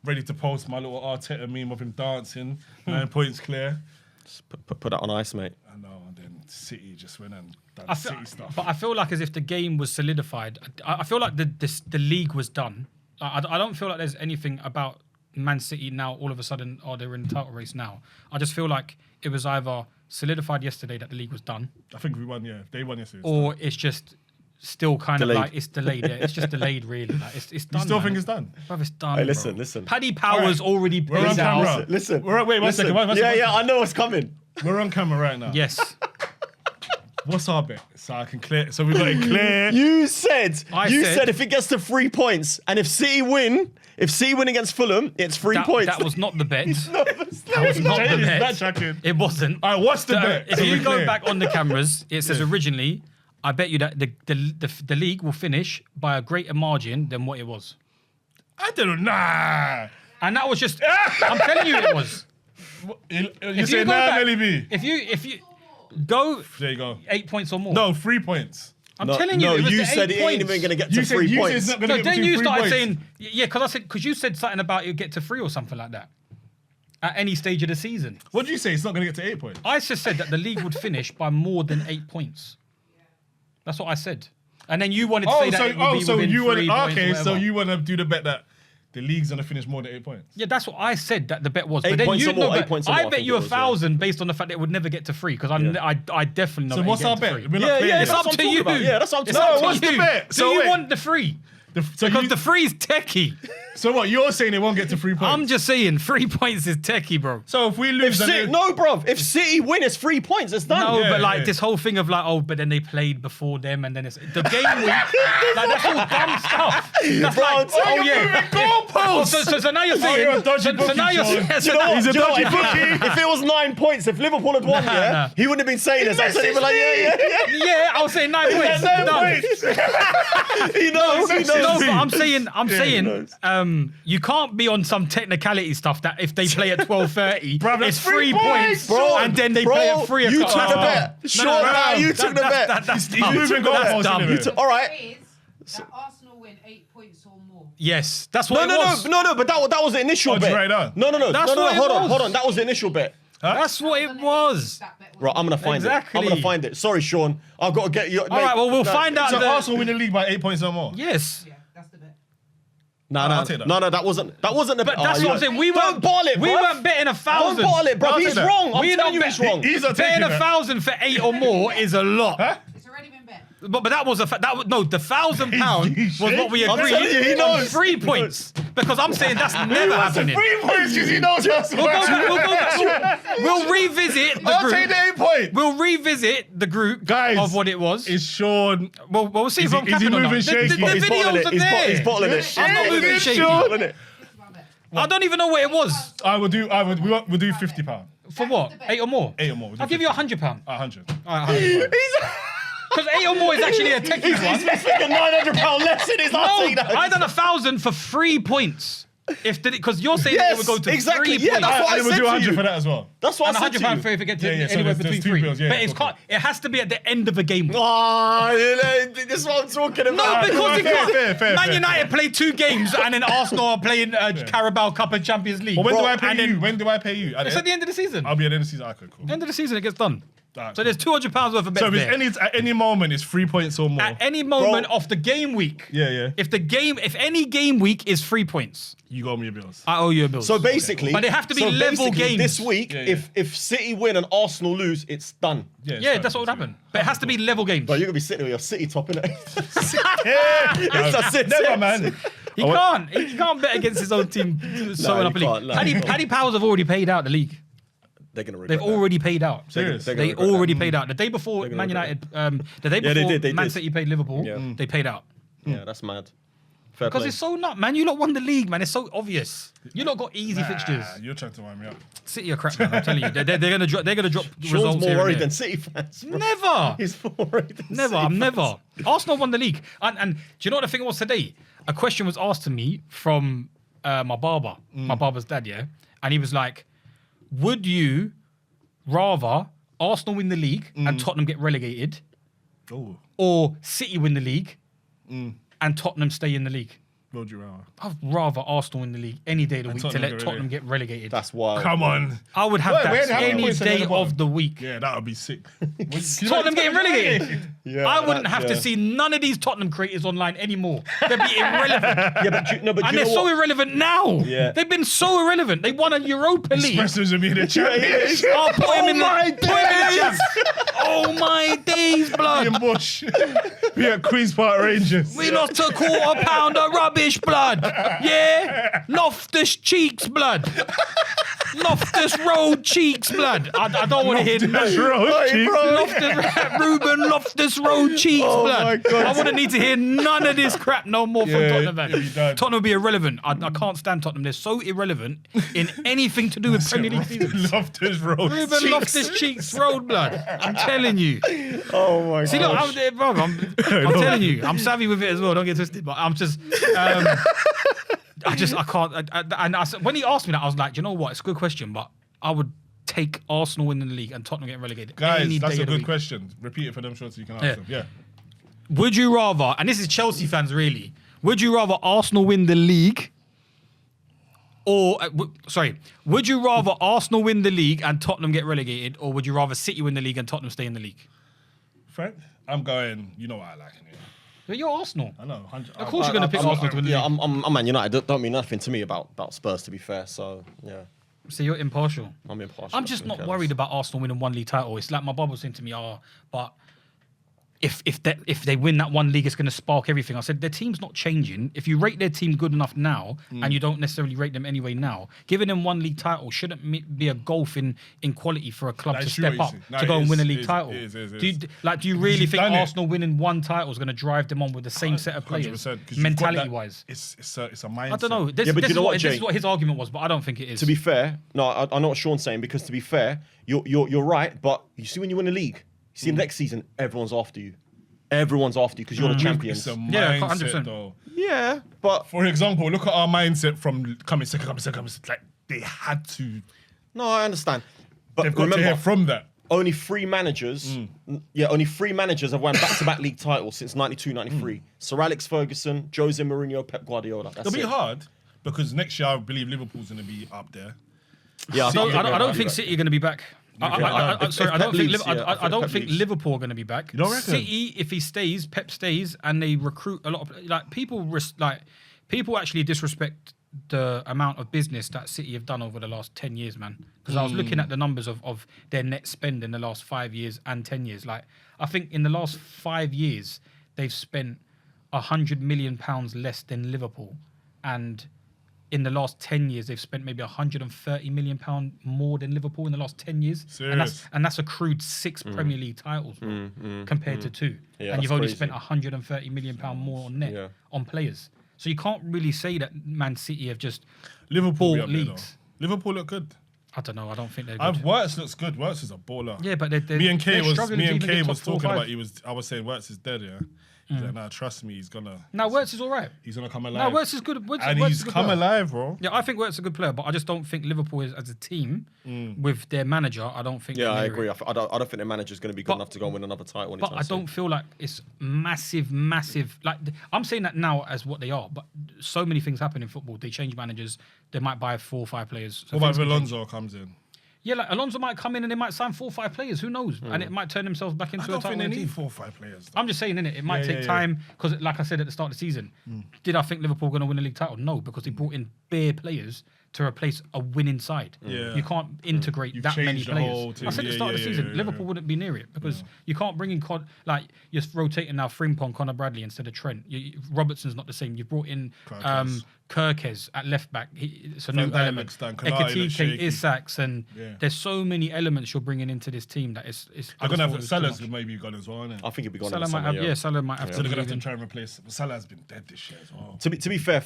Ready to post my little Arteta meme of him dancing. 9 points clear. Just put that on ice, mate. I know, and then City just went and done I City feel, stuff. but I feel like as if the game was solidified. I feel like the league was done. I don't feel like there's anything about Man City now. All of a sudden, they're in the title race now. I just feel like it was either solidified yesterday that the league was done, I think we won, yeah. They won yesterday. or it's just still kind Delayed. of like it's delayed. Yeah, it's just delayed, really. Like it's done. You still man. think it's done? Bruv, it's done. Hey, bro. listen. Paddy Power's already We're on paid camera. out. Listen. Wait, one second. One second. I know what's coming. We're on camera right now. Yes. What's our bet? So I can clear. So we got it clear. You said I you said- said if it gets to 3 points, and if City win against Fulham, it's 3 points. That was not the bet. That was not the Jay is bet. backtracking. It wasn't. All right, what's the bet? If So you we're go clear. back on the cameras, it says originally, I bet you that the league will finish by a greater margin than what it was. I don't know. Nah. And that was just, I'm telling you it was. You If say go nah, back- Melly B. If you go There you go. 8 points or more. No, 3 points. I'm telling you, no, it was you the said 8 it ain't even points. gonna get You to said 3 it's points. not gonna No, get then between you 3 started points. saying, yeah, because you said something about it get to 3 or something like that at any stage of the season. What did you say? It's not going to get to 8 points. I just said that the league would finish by more than 8 points. That's what I said. And then you wanted to say that it would be so within you want 3 points or okay? So whatever. you want to do the bet that the league's going to finish more than 8 points? Yeah, that's what I said that the bet was. 8 But then points you or more, know, 8 points or more, I I bet think you it was, 1,000 based on the fact that it would never get to 3 because I definitely know. So that what's it our get to bet? 3. We're not Yeah, playing yeah, it. It's that's up what I'm to talking you. about. Yeah, that's what I'm It's talking up about. to what's the you. bet? So So you wait. want the 3 So because you- the 3 is techie. So what? You're saying it won't get to 3 points? I'm just saying 3 points is techie, bro. So if we lose, No, bruv. If City win, it's 3 points. It's done. No, Yeah, but like yeah. this whole thing of like, but then they played before them, and then it's the game week. Like that's all dumb stuff. That's Bro, like, tell you goalposts. So now you're saying. you're a dodgy so now bookie, you're Sean. saying. You know what? He's a Do you know dodgy what? bookie. If it was 9 points, if Liverpool had won, Nah. he wouldn't have been saying this. I said he'd be like, yeah. Yeah, I was saying 9 points. Nine Done. points. He knows. He No, No, knows. but I'm saying, knows. you can't be on some technicality stuff that if they play at 12:30, Bruv, that's it's 3 3 points, points, bro. and then they play at 3 you o'clock. took the bet. No, Sure, no, nah, no, you took the bet. That's He's dumb. moving That's goalposts, dumb. isn't it? All right. Is that Arsenal win 8 points or more? Yes, that's what it was. No, but that was the initial Oh, bet. right on. No, That's what it was. hold on. That was the initial bet. That's what it was. That bet was Right, I'm gonna find Exactly. it. I'm gonna find it. Sorry, Sean. I've got to get you. All right, well, we'll find out. So the- Arsenal win the league by 8 points or more. Yes. Yeah, that's the bet. I'll take that. No, that wasn't the bet. But that's what I'm saying. We don't weren't bottle it, We bruv. weren't betting 1,000. Don't bottle it, bro. I'll He's take that. wrong. I'm We're telling not you he's bet- wrong. He's not Betting taking that. 1,000 for 8 or more is a lot. Huh? It's already been bet. But that was a fact. No, the £1,000 He's was what we shaking. I'm agreed telling you, he on knows. 3 points. Because I'm saying that's never happening. 3 points because he knows Arsenal. We'll go back. We'll revisit the I'll take group. the 8 points. We'll revisit the group Guys, of what it was. Is Sean? We'll see is if he- I'm is he capping or not. moving The shaky? videos He's bottling are it. there. He's bottling it. I'm not moving Shaking, shaky. Sean. Bottling it. This is my bet. I don't even know what it was. We'll do £50. For what? 8 or more? 8 or more. We'll do I'll give you 50. £100. 100. Because 8 or more is actually a techie one. He's thinking £900 less in his last No, I done 1,000 for 3 points. Because you're saying Yes, it would go to exactly. 3 Yeah, points. that's what I And we'll said do to 100 you. for that as well. That's what And I said to £100 you. for if it gets Yeah, yeah, so anywhere there's between 2 three. bills, yeah, but it's cool. can't, it has to be at the end of a game. Ah, this is what I'm talking about. No, because it can't. fair, Man fair. United play 2 games and then Arsenal are playing Carabao Cup and Champions League. Well, when do Bro, I pay and you? then When do I pay you? It's at the end of the season. I'll be at the end of the season. Okay, cool. End of the season, it gets done. Alright, So there's £200 worth of bets So if there. it's at any moment, it's 3 points or more. At any moment Bro. of the game week. Yeah, yeah. If any game week is 3 points, You got me your bills. I owe you a bill. So basically, But they have to be level games. This week, Yeah, yeah. if City win and Arsenal lose, it's done. it's Yeah, fine, that's what would it's happen. But it has to be level games. But you're gonna be sitting with your City top in it. fine. That's it. Never, man. He can't bet against his own team sewing you up a league. can't, no. Paddy Powers have already paid out the league. They're gonna regret They've already paid out. Serious? They're gonna They regret that. already paid out. The day before They're gonna Man regret United, the day Yeah, they before did, they Man did. City played Liverpool, Yeah. they paid out. Yeah, that's mad. Fair Because play. it's so nut, man. You lot won the league, man. It's so obvious. You lot got easy fixtures. You're trying to wind me up. City are crap, man. I'm telling you, they're gonna drop. They're gonna drop Sean's results more here worried and than there. City fans. Bro. Never. He's more worried than Never. City I'm fans. never. Arsenal won the league, and do you know what the thing was today? A question was asked to me from my barber's dad, yeah, and he was like, "Would you rather Arsenal win the league and Tottenham get relegated, Oh, or City win the league and Tottenham stay in the league?" would you rather? I'd rather Arsenal win the league any day of the And week to Tottenham let get Tottenham get relegated. That's wild. Come on. I would have Wait, that how many any points are they day at the bottom? of the week. Yeah, that would be sick. Tottenham getting relegated. Yeah, I wouldn't have to yeah. see none of these Tottenham creators online anymore. They'd be irrelevant. Yeah, but you, no, but And you they're know so what? irrelevant now. Yeah. They've been so irrelevant. They won a Europa League. Expressors would be in the champions. Oh, put him in my the, put him in the days. champs. Oh my days, blood. in Bush. We at Queen's Park Rangers. We lost a quarter pound of rubbish, blood. Yeah? Loftus Cheeks, blood. Loftus Road Cheeks, blood. I don't want to hear Loftus no. Road, cheeks. Ruben Loftus Road Cheeks, Oh blood. my God. I wouldn't need to hear none of this crap no more from Yeah, Tottenham, man. you'll be done. Tottenham will be irrelevant. I can't stand Tottenham. They're so irrelevant in anything to do with Premier League seasons. Loftus Road. Ruben cheeks. Loftus Cheeks Road, blood. I'm telling you. Oh my See, look, gosh. I'm telling you, I'm savvy with it as well. Don't get twisted, but I'm just, I can't. When he asked me that, I was like, do you know what? It's a good question, but I would take Arsenal winning the league and Tottenham getting relegated. Guys, any that's day a of the good week. question. Repeat it for them short so you can ask Yeah. them. Yeah. Would you rather, and this is Chelsea fans really, would you rather Arsenal win the league? Or, would you rather Arsenal win the league and Tottenham get relegated, or would you rather City win the league and Tottenham stay in the league? Frank, I'm going, you know what I like in here. But you're Arsenal. I know. 100, Of course you're going to pick Arsenal to win the Yeah, league. I'm Man United. Don't mean nothing to me about Spurs, to be fair. So yeah, So you're impartial. I'm impartial. I'm just not worried about Arsenal winning one league title. It's like my brother was saying to me, but if they win that one league, it's going to spark everything. I said, their team's not changing. If you rate their team good enough now, and you don't necessarily rate them anyway now, giving them one league title shouldn't be a gulf in quality for a club That's to true step what up you say. No, to go it and is, win a it league is, title. it is. Do you really you've think done it. Arsenal winning one title is going to drive them on with the same set of players, 100%, 'cause you've got that- mentality-wise? It's a mindset. I don't know. This, Yeah, but this you is know what, what, this Jay? is what his argument was, but I don't think it is. To be fair, no, I know what Sean's saying, because to be fair, you're right. But you see, when you win a league, you see next season everyone's after you. Everyone's after you because you're the champions. It's a Yeah, mindset, 100%. though. Yeah, but For example, look at our mindset from coming second. Like, they had to. no, I understand. But They've got to remember, hear from that. only three managers. Only three managers have won back-to-back league titles since 92-93. Sir Alex Ferguson, Jose Mourinho, Pep Guardiola. That's It'll be it. hard because next year I believe Liverpool's going to be up there. Yeah, I don't think City are going to be back. Sorry, I don't think leaves, yeah, I don't Pep think leaves. Liverpool are going to be back. You don't reckon? City, if he stays, Pep stays, and they recruit a lot of people actually disrespect the amount of business that City have done over the last 10 years, man. Because I was looking at the numbers of their net spend in the last 5 years and 10 years. Like, I think in the last 5 years they've spent £100 million less than Liverpool, and in the last 10 years, they've spent maybe £130 million more than Liverpool in the last 10 years. Serious? And that's accrued 6 Premier League titles, bro, compared to 2. Yeah, and you've that's only crazy. spent £130 million more on net Yeah. on players. So you can't really say that Man City have just Liverpool bought be up there, leagues. though. Liverpool look good. I don't know. I don't think they're good. Wirtz looks good. Wirtz is a baller. Yeah, but they're me and Kay they're was struggling to even get top talking 4 or about 5. I was saying Wirtz is dead. Yeah. He's like, nah, trust me, he's gonna Wirtz is all right. come No, alive. Wirtz is good. Wirtz and is he's a good come player. alive, bro. Yeah, I think Wirtz is a good player, but I just don't think Liverpool is, as a team, with their manager, I don't think. Yeah, I they're agree. near it. I don't think their manager's going to be good But- enough to go and win another title. But I don't feel like it's massive. Like, I'm saying that now as what they are, but so many things happen in football. They change managers. They might buy 4 or 5 players. So What about things can change. Alonso comes in? Yeah, like Alonso might come in and they might sign 4 or 5 players. Who knows? And it might turn themselves back I into a don't think title they winning need team. 4 or 5 players. Though. I'm just saying, innit? It might Yeah, take yeah. time because, like I said at the start of the season, did I think Liverpool were going to win a league title? No, because they brought in bare players to replace a winning side. Yeah. You can't integrate You've that many changed the whole players. team. I said at the start of the season, Liverpool wouldn't be near it because you can't bring in like you're rotating now Frimpong, Conor Bradley instead of Trent. Robertson's not the same. You've brought in Kirkes at left back. It's a new Van Dijk element. looks down, Konate looks shaky. Isaks, and there's so many elements you're bringing into this team that it's. They're gonna have Salah's maybe gone as well, isn't it? I think he'll be gone. Salah might have, Salah might have So to. they're gonna leave have to him. try and replace. Salah's been dead this year as well. To be fair,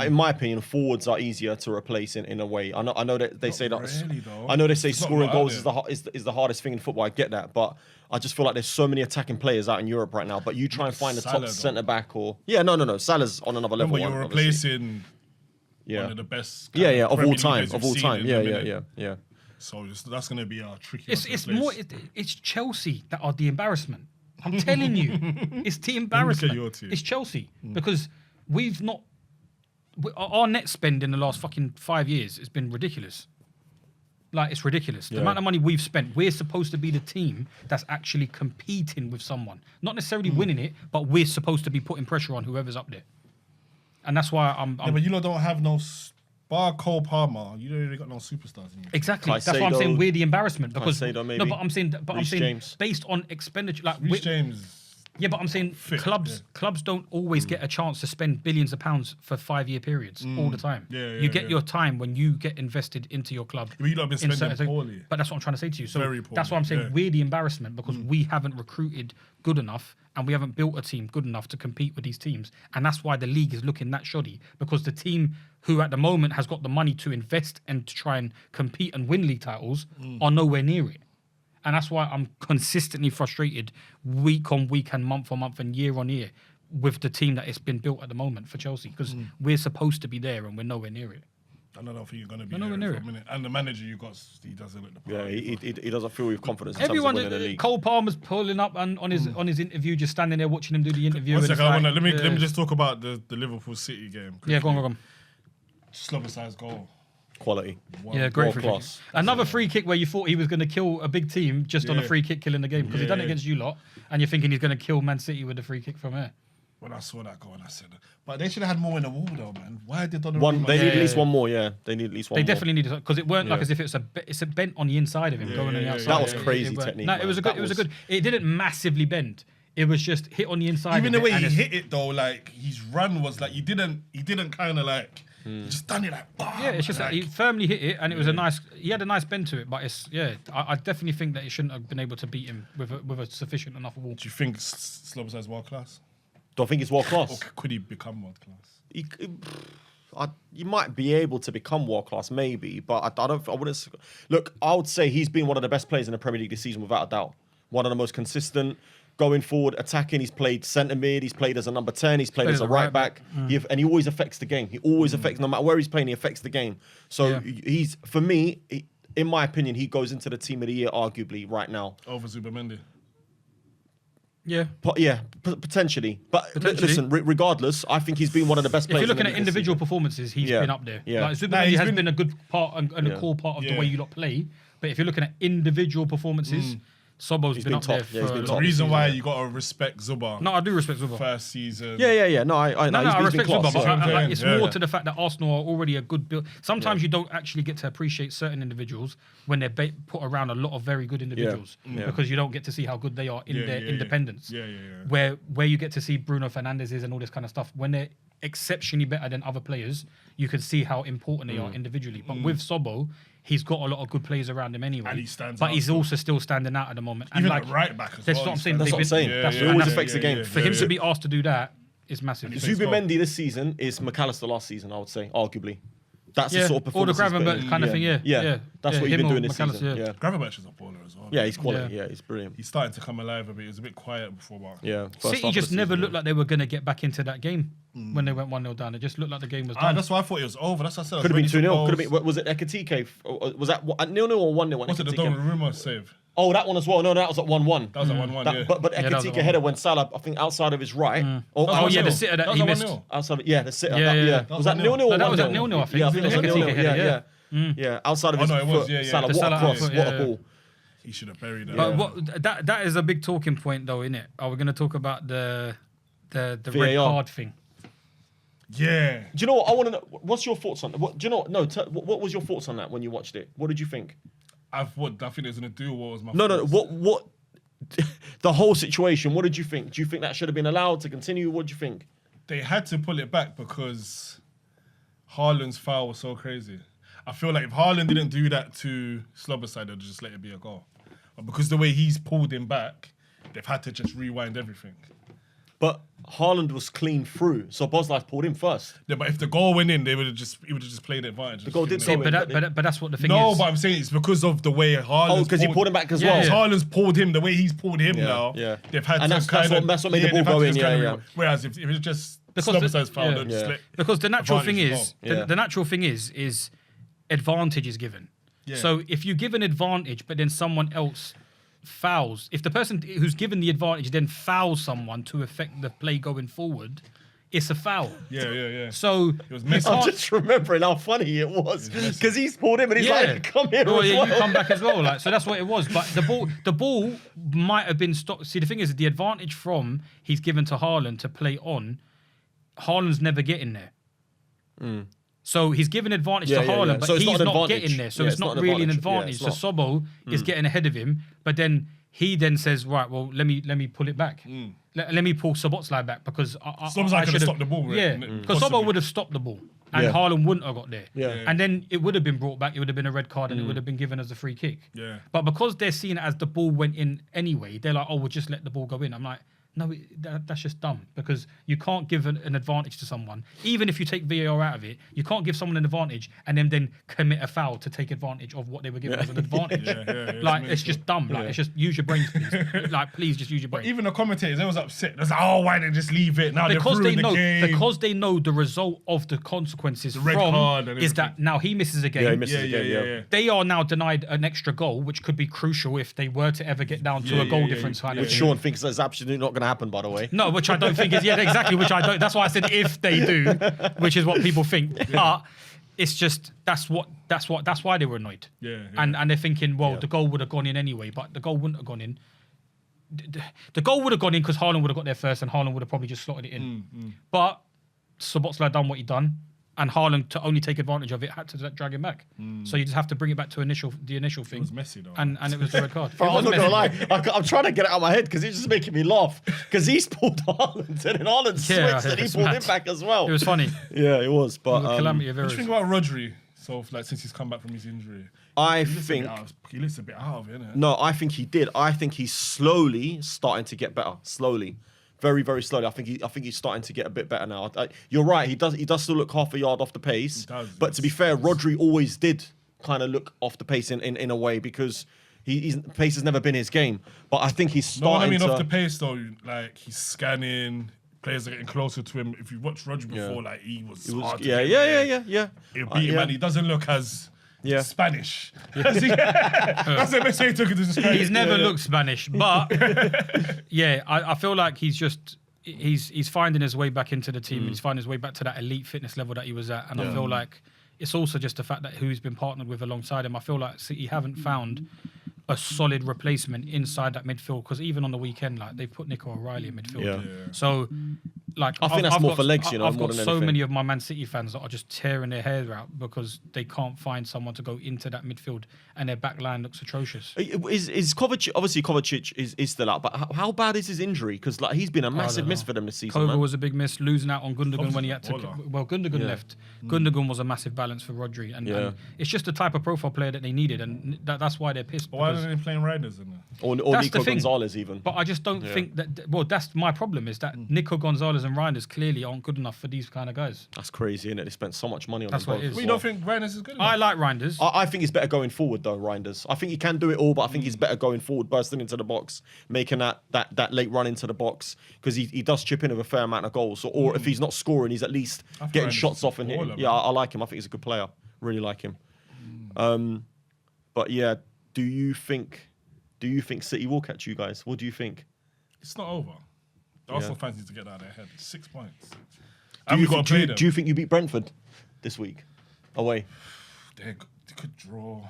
in my opinion, forwards are easier to replace in a way. I know that they say that. really, though. I know they say It's not scoring right, goals is is the hardest thing in football. I get that, but I just feel like there's so many attacking players out in Europe right now. But you try and find the Salah, top though. centre back or no. Salah's on another level. Remember, you're obviously. replacing one of the best. of all Premier League time, players of we've all seen time. in Yeah, a yeah, minute. yeah. So that's gonna be a tricky. It's more. It's Chelsea that are the embarrassment. I'm telling you, it's the embarrassment. your team. It's Chelsea because we've not. Our net spend in the last fucking 5 years has been ridiculous. Like, it's ridiculous. The amount of money we've spent, we're supposed to be the team that's actually competing with someone. Not necessarily winning it, but we're supposed to be putting pressure on whoever's up there. And that's why I'm Yeah, but you lot don't have no bar Cole Palmer. You don't really got no superstars in you. exactly. That's why I'm saying we're the embarrassment because Caicedo, maybe. no, but I'm saying Reece James. based on expenditure, like Reece James. yeah, but I'm saying clubs don't always get a chance to spend billions of pounds for 5-year periods all the time. You get your time when you get invested into your club. But you lot have been in spending certain- poorly. But that's what I'm trying to say to you. So Very that's why I'm saying poorly, we're the embarrassment because we haven't recruited good enough and we haven't built a team good enough to compete with these teams. And that's why the league is looking that shoddy because the team who at the moment has got the money to invest and to try and compete and win league titles are nowhere near it. And that's why I'm consistently frustrated week on week and month on month and year on year with the team that it's been built at the moment for Chelsea because we're supposed to be there and we're nowhere near it. I don't think you're going to be No, there near for a it. minute. And the manager you got, he doesn't look the part. Yeah, he doesn't feel with confidence in Everyone, terms of winning the league. Cole Palmer's pulling up on his interview, just standing there watching him do the interview. One and second, it's like, let me just talk about the Liverpool City game. Yeah, go on. Slobodan's goal. Quality. Yeah, great World free kick. class. Another free kick where you thought he was going to kill a big team just on a free kick killing the game because he done it against you lot and you're thinking he's going to kill Man City with the free kick from here. When I saw that goal, I said, but they should have had more in the wall though, man. Why did Donnarumma? One, they need at least Yeah. one more. Yeah, they need at least one. They more. definitely needed because it weren't like as if it's a bent on the inside of him going on the outside. That was It crazy weren't- technique, No, man. it was a That good. It was a was- good. It didn't massively bend. It was just hit on the inside. Even of the it way and he it's- hit it though, like his run was like he didn't kind of like he just done it like bam, Yeah, it's just like, he firmly hit it, and it was a nice. He had a nice bend to it, but it's I definitely think that he shouldn't have been able to beat him with a sufficient enough wall. Do you think Slobodan's world class, Do I think he's world or class? could he become world class? You might be able to become world class, maybe, but I don't. I wouldn't. Look, I would say he's been one of the best players in the Premier League this season, without a doubt. One of the most consistent, going forward, attacking. He's played centre mid. He's played as a number 10. He's played as a right back. And he always affects the game. He always affects, no matter where he's playing, he affects the game. So he's, for me, in my opinion, he goes into the team of the year, arguably, right now. Over Zubamendi. Yeah. Potentially. But Potentially. listen, regardless, I think he's been one of the best If players. you're looking in at the league this individual season. performances, he's Yeah. been up there. Yeah. Like Zubamendi he's has been a good part and a core part of the way you lot play. But if you're looking at individual performances, Sobo's been been up top. there Yeah, he's for been a top. lot The of reason why seasons. you got to respect Zuba. No, I do respect Zuba. First season. Yeah. No, I No, he's I been respect class, Zuba, but yeah. it's Yeah. more to the fact that Arsenal are already a good build. Sometimes you don't actually get to appreciate certain individuals when they're put around a lot of very good individuals because you don't get to see how good they are in their independence. Yeah. Where you get to see Bruno Fernandes and all this kind of stuff when they're exceptionally better than other players, you can see how important they are individually. But with Sobo, he's got a lot of good players around him anyway. And he stands but out he's still. also still standing out at the moment. And Even like at right back as that's well, what I'm he saying. stands That's what I'm They've saying. been- That's and it always that's- affects the game. For him to be asked to do that is massive. And Zubimendi this season is McAllister last season, I would say, arguably. That's the Yeah, sort of or the performance. Gravenberch kind of thing, yeah. That's Yeah, what he's him been or doing this McAllister, season. yeah. Yeah. Gravenberch is a baller as well. Yeah, he's quality. Yeah. Yeah, he's brilliant. He's starting to come alive a bit. He was a bit quiet before, but Yeah. first City half of just the never season, looked like they were going to get back into that game when they went 1-0 down. It just looked like the game was done. that's why I thought it was over. That's what I said. I was Could have been ready 2-0. for Could have goals. been. Was it Ekatike? Was that 0-0 or 1-0? Was it the Donnarumma save? Oh, that one as well. No, that was at 1-1. That was at 1-1, yeah. But that was Ekatike at header when Salah, I think, outside of his right. Or Oh, yeah, the 1-0. sitter that That he was missed. 1-0. outside of the sitter. Yeah, yeah. Was that 0-0 or 1-0? No, that was at 0-0, I think. Yeah, I think it was Ekatike 0-0. header, Yeah. Outside of his no, it was, foot, yeah. Salah, The what Salah a cross, foot, what yeah. a ball. He should have buried that. But what that is a big talking point, though, isn't it? Are we going to talk about the red VAR. card thing? Yeah. Do you know what I want to know? What's your thoughts on that? Do you know what? No, what was your thoughts on that when you watched it? What did you think? I think it was going to do. What was my No. thoughts? What? The whole situation. What did you think? Do you think that should have been allowed to continue? What do you think? They had to pull it back because Haaland's foul was so crazy. I feel like if Haaland didn't do that to Sloboside, they'd just let it be a goal. But because the way he's pulled him back, they've had to just rewind everything. But Haaland was clean through, so Boslai pulled him first. Yeah, but if the goal went in, he would have just played the advantage. The goal didn't See, go in. but that's what the thing No, is. but I'm saying it's because of the way Haaland. Oh, because he pulled him back as well. Haaland's pulled him the way he's pulled him now. yeah. They've had And to that's what made the ball they've had go to in, just yeah, kind yeah. of- Whereas if it was just Because Sloboside's foul, they'd just let Because the natural thing advantage is, go. Yeah. the natural thing is advantage is given. Yeah. So if you give an advantage, but then someone else fouls, if the person who's given the advantage then fouls someone to affect the play going forward, it's a foul. Yeah. So It was messy. I'm just remembering how funny it was because he's pulled him and he's like, "Come here, well, as yeah, well." you come back as well. Like, so that's what it was. But the ball might have been stopped. See, the thing is, the advantage from he's given to Haaland to play on, Haaland's never getting there. So he's given advantage to Yeah, yeah, Haaland, yeah. but So it's he's not an not advantage. getting there. So Yeah, it's not really an advantage. Yeah, So Sobo is getting ahead of him, but then he then says, right, well, let me pull it back. Let me pull Szoboszlai back because Szoboszlai could have should've- stopped the ball, right? Yeah, because Sobo Possibly. would have stopped the ball and Yeah. Haaland wouldn't have got there. Yeah. And then it would have been brought back. It would have been a red card and it would have been given as a free kick. Yeah. But because they're seeing it as the ball went in anyway, they're like, oh, we'll just let the ball go in. I'm like, no, that's just dumb because you can't give an advantage to someone. Even if you take VAR out of it, you can't give someone an advantage and then commit a foul to take advantage of what they were given as an advantage. Like, it's just dumb. Like, it's just use your brains, please. Like, please just use your brains. Even the commentators, they was upset. They was like, oh, why didn't they just leave it? Now Because they've they ruined know, the game. because they know the result of the consequences red from card and is that everything. now he misses a game. Yeah, he misses again. Yeah. They are now denied an extra goal, which could be crucial if they were to ever get down to Yeah, a goal yeah, difference. Kind of Which thing. Sean thinks is absolutely not going to happen, by the way. No, which I don't think is. Yeah, exactly. Which I don't. That's why I said if they do, which is what people think. But it's just that's why they were annoyed. Yeah. And they're thinking, well, Yeah. the goal would have gone in anyway, but the goal wouldn't have gone in. The goal would have gone in because Haaland would have got there first, and Haaland would have probably just slotted it in. But Szoboszlai done what he done, and Haaland, to only take advantage of it, had to drag him back. So you just have to bring it back to the initial thing. It was messy, though. And it was the red card. Bro, It I'm was not gonna messy. lie. I'm trying to get it out of my head because it's just making me laugh. Because he's pulled Haaland and then Haaland switched and he it's pulled mad. him back as well. It was funny. Yeah, it was. It was But a calamity of What do errors. you think about Rodri? So, like, since he's come back from his injury, I he looks think a bit out of it, innit? no, I think he did. I think he's slowly starting to get better. Slowly, very, very slowly. I think he's starting to get a bit better now. You're right. He does still look half a yard off the pace. He does, But to be fair, Rodri always did kind of look off the pace in a way because he's pace has never been his game. But I think he's No, starting I mean to. off the pace though. Like he's scanning. Players are getting closer to him. If you watched Rodri before, like he was hard to get yeah. He'll beat him, and he doesn't look as Spanish. That's the best way to describe it. He's never looked Spanish, but yeah, I feel like he's finding his way back into the team. He's finding his way back to that elite fitness level that he was at, and I feel like it's also just the fact that who's been partnered with alongside him. I feel like City haven't found a solid replacement inside that midfield because even on the weekend, like they've put Nico O'Reilly in midfield. Yeah. So, like, I think that's more for legs, you know, I've more got than so anything. many of my Man City fans that are just tearing their hair out because they can't find someone to go into that midfield, and their back line looks atrocious. Is Kovacic, obviously Kovacic is still out, but how bad is his injury? Because like he's been a massive miss for them this season. Kova Man. was a big miss, losing out on Gundogan Obviously when he had to. baller. Well, Gundogan left. Gundogan was a massive balance for Rodri, and it's just the type of profile player that they needed, and that's why they're pissed. Why because- aren't they playing Riders in there? Or That's Nico the thing. Gonzalez even. But I just don't think that. Well, that's my problem is that Nico Gonzalez and Reinders clearly aren't good enough for these kind of guys. That's crazy, isn't it? They spent so much money on That's them what both it as is. Well, you well. don't think Reinders is good I enough? like Reinders. I think he's better going forward though, Reinders. I think he can do it all, but I think he's better going forward, bursting into the box, making that late run into the box because he does chip in with a fair amount of goals. Or if he's not scoring, he's at least I think getting Reinders shots is off a and hitting. baller, Yeah, man. I like him. I think he's a good player. Really like him. But yeah, do you think City will catch you guys? What do you think? It's not over. The Arsenal fans need to get out of their head. 6 points. Do And you, we've got think, to play do, them. do you think you beat Brentford this week away? They could draw.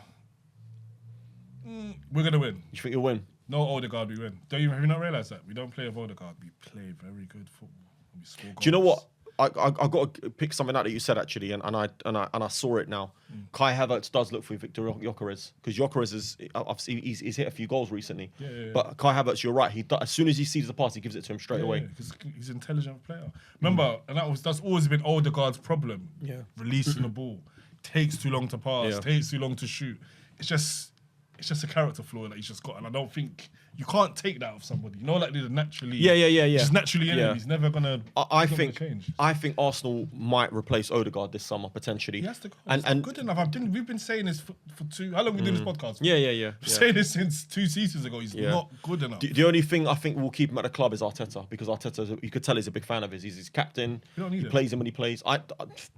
We're going to win. You think you'll win? No Odegaard, we win. Have you not realised that? We don't play with Odegaard. We play very good football. We score goals. Do you know what? I got to pick something out that you said actually, and I saw it now. Kai Havertz does look for Victor Gyökeres because Gyökeres is he's hit a few goals recently. Yeah. But Kai Havertz, you're right. As soon as he sees the pass, he gives it to him straight away. Because he's an intelligent player. Remember, and that's always been Odegaard's problem. Yeah. Releasing the ball. Takes too long to pass, Yeah. takes too long to shoot. It's just a character flaw that he's just got. And I don't think you can't take that off somebody. You know, like they're naturally. Yeah. Just naturally in Yeah. him. He's never gonna. I it's not think gonna change. I think Arsenal might replace Odegaard this summer potentially. He has to go. And It's not good enough. We've been saying this for two. How long have we done this podcast? Yeah. We're saying this since 2 seasons ago. He's not good enough. The only thing I think will keep him at the club is Arteta because Arteta, you could tell he's a big fan of his. He's his captain. You don't need he him. plays him when he plays. I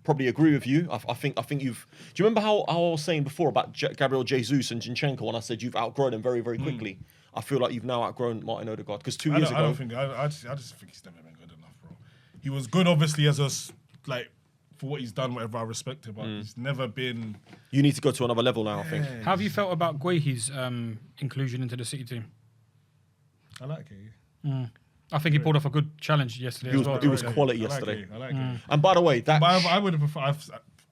probably agree with you. I think you've. Do you remember how I was saying before about Gabriel Jesus and Zinchenko when I said you've outgrown them very very quickly? I feel like you've now outgrown Martin Odegaard because 2 years ago. I just think he's never been good enough, bro. He was good, obviously, as like for what he's done, whatever. I respect him, but he's never been. You need to go to another level now. I think. How have you felt about Guehi's inclusion into the City team? I like it. I think he pulled off a good challenge yesterday as well. He was I like quality it. yesterday. I like it. And by the way, that. But I would have preferred.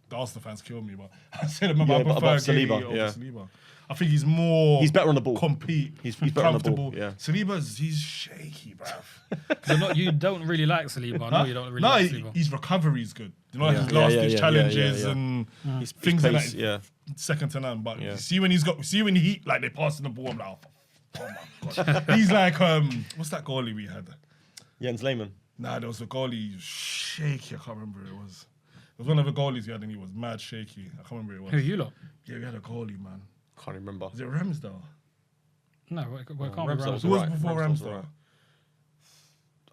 The Arsenal fans kill me, but I said I Yeah, but prefer above Saliba Saliba, over yeah. Saliba. I think he's more. He's better on the ball. Compete. He's better on the ball, comfortable. yeah. Saliba's he's shaky, bruv. You don't really like Saliba. No, you don't really like Saliba. his recovery's good. You know, Yeah. his last Yeah, his yeah, challenges yeah. and His things like pace, that. yeah. Second to none. But Yeah. you see when he like they passing the ball, I'm like, oh my god. He's like what's that goalie we had? Jens Lehmann. Nah, there was a goalie shaky. I can't remember who it was. It was one of the goalies we had, and he was mad shaky. I can't remember who it was. Who, you lot? Yeah, we had a goalie, man. Can't remember. Is it Ramsdale? No, it can't be Ramsdale was Ramsdale. Who was Right, before Ramsdale's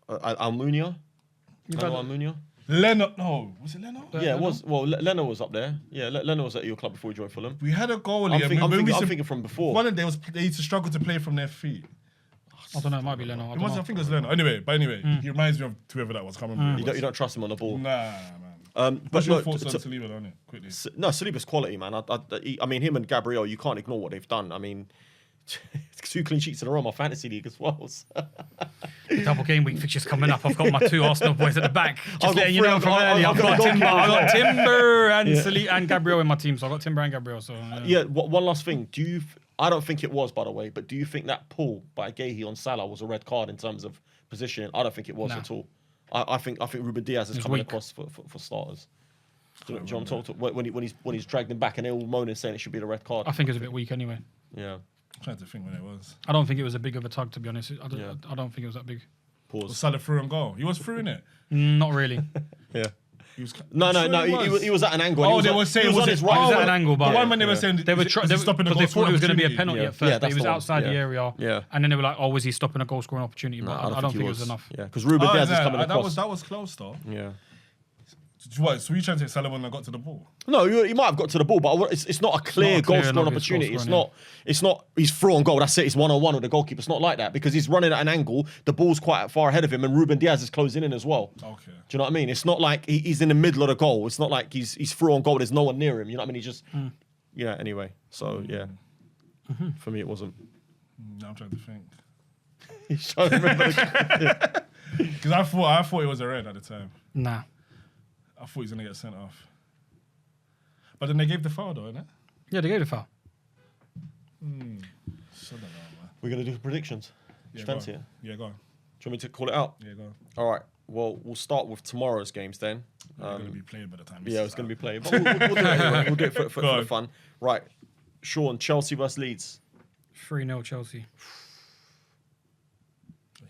Ramsdale? Almunia. You've Hello, had- Almunia. Leno? No, was it Leno? Yeah, it was. Well, Leno was up there. Yeah, Leno was at your club before he joined Fulham. We had a goalie. I'm, and think, I'm, we thinking, used I'm to- thinking from before. One of them they used to struggle to play from their feet. I don't know, it might be Leno. I I don't know. think it was Leno. Anyway, he reminds me of whoever that was. Can't remember. who it You was. don't trust him on the ball. Nah, man. But What's your look, thoughts on Saliba, don't it? Quickly. no, Saliba's quality, man. I mean, him and Gabriel, you can't ignore what they've done. I mean, 2 clean sheets in a row in my fantasy league as well. So. Double game week fixtures coming up. I've got my 2 Arsenal boys at the back. I've Just got letting you three- know from I've earlier. got I've got the Timber. I've got Timber and Yeah. Saliba and Gabriel in my team. So I've got Timber and Gabriel. So Yeah, one last thing. I don't think it was, by the way, but do you think that pull by Guehi on Salah was a red card in terms of positioning? I don't think it was Nah. at all. I think Ruben Diaz is It's coming weak. across for starters. Do you know what I'm talking when he's dragged him back and they're all moaning saying it should be the red card? I think it was a bit weak anyway. Yeah. I'm trying to think when it was. I don't think it was a big of a tug, to be honest. I Yeah. don't think it was that big. Was Pause. Salah through and goal? He was through in it. Not really. Yeah. He was. No. I'm sure He was at an angle. Oh, and they he were was saying he was was on it- his oh, right. He was at foot. an angle, The but one when they were Yeah. saying they were is he stopping the because they goal thought it was going to be a opportunity? penalty Yeah. at first. Yeah, but he that's was the one. outside the Yeah. area. Yeah. And then they were like, "Oh, was he stopping a goal scoring opportunity?" No, But I don't think it was enough. Yeah, because Ruben Oh, Diaz is nah, coming across. that was close though. Yeah. What? So you trying to say Salah when I got to the ball? No, he might have got to the ball, but it's not a clear a clear goal scoring and obvious opportunity. goal It's not. He's through on goal. That's it. It's 1-on-1 with the goalkeeper. It's not like that because he's running at an angle. The ball's quite far ahead of him, and Ruben Diaz is closing in as well. Okay. Do you know what I mean? It's not like he's in the middle of the goal. It's not like he's through on goal. There's no one near him. You know what I mean? He's just. Yeah. Anyway, so yeah. For me, it wasn't. Now I'm trying to think. He's trying to remember. Because I thought it was a red at the time. Nah. I thought he was gonna get sent off. But then they gave the foul though, innit? Yeah, they gave it a foul. So I don't know, man. We're gonna do predictions. Yeah, You go fancy on. it? Yeah, go on. Do you want me to call it out? Yeah, go on. All right. Well, we'll start with tomorrow's games then. You're gonna be playing by the time. Yeah, it's going to be played. But we'll do it anyway. We'll do it for Go the on. fun. Right. Sean, Chelsea versus Leeds. 3-0 Chelsea.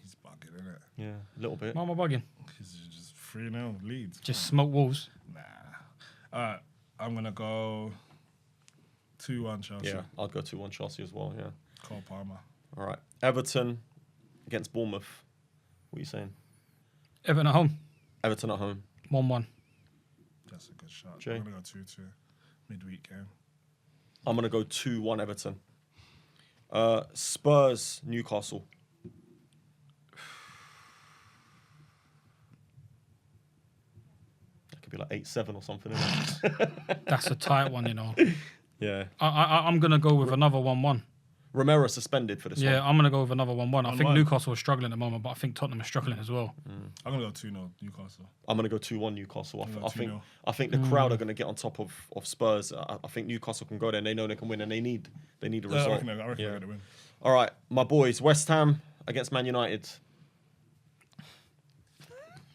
He's bugging, innit? Yeah, a little bit. Why am I bugging? He's just 3-0 Leeds. Just smoke Wolves. Nah. All right, I'm gonna go 2-1 Chelsea. Yeah, I'll go 2-1 Chelsea as well, yeah. Cole Palmer. All right. Everton against Bournemouth. What are you saying? Everton at home. Everton at home. 1-1. That's a good shot. Jay? I'm gonna go 2-2 midweek game. I'm going to go 2-1 Everton. Spurs, Newcastle. That could be like 8-7 or something. Isn't it? That's a tight one, you know. Yeah. I'm going to go with another 1-1. Romero suspended for this Yeah, one. I'm gonna go with another 1-1. I think 1-1. Newcastle are struggling at the moment, but I think Tottenham are struggling as well. I'm gonna go 2-0 Newcastle. I'm going to go 2-1 Newcastle. I'm gonna I go think 2-0. I think the crowd are going to get on top of Spurs. I think Newcastle can go there and they know they can win and they need a I result. reckon I get it win. All right, my boys, West Ham against Man United.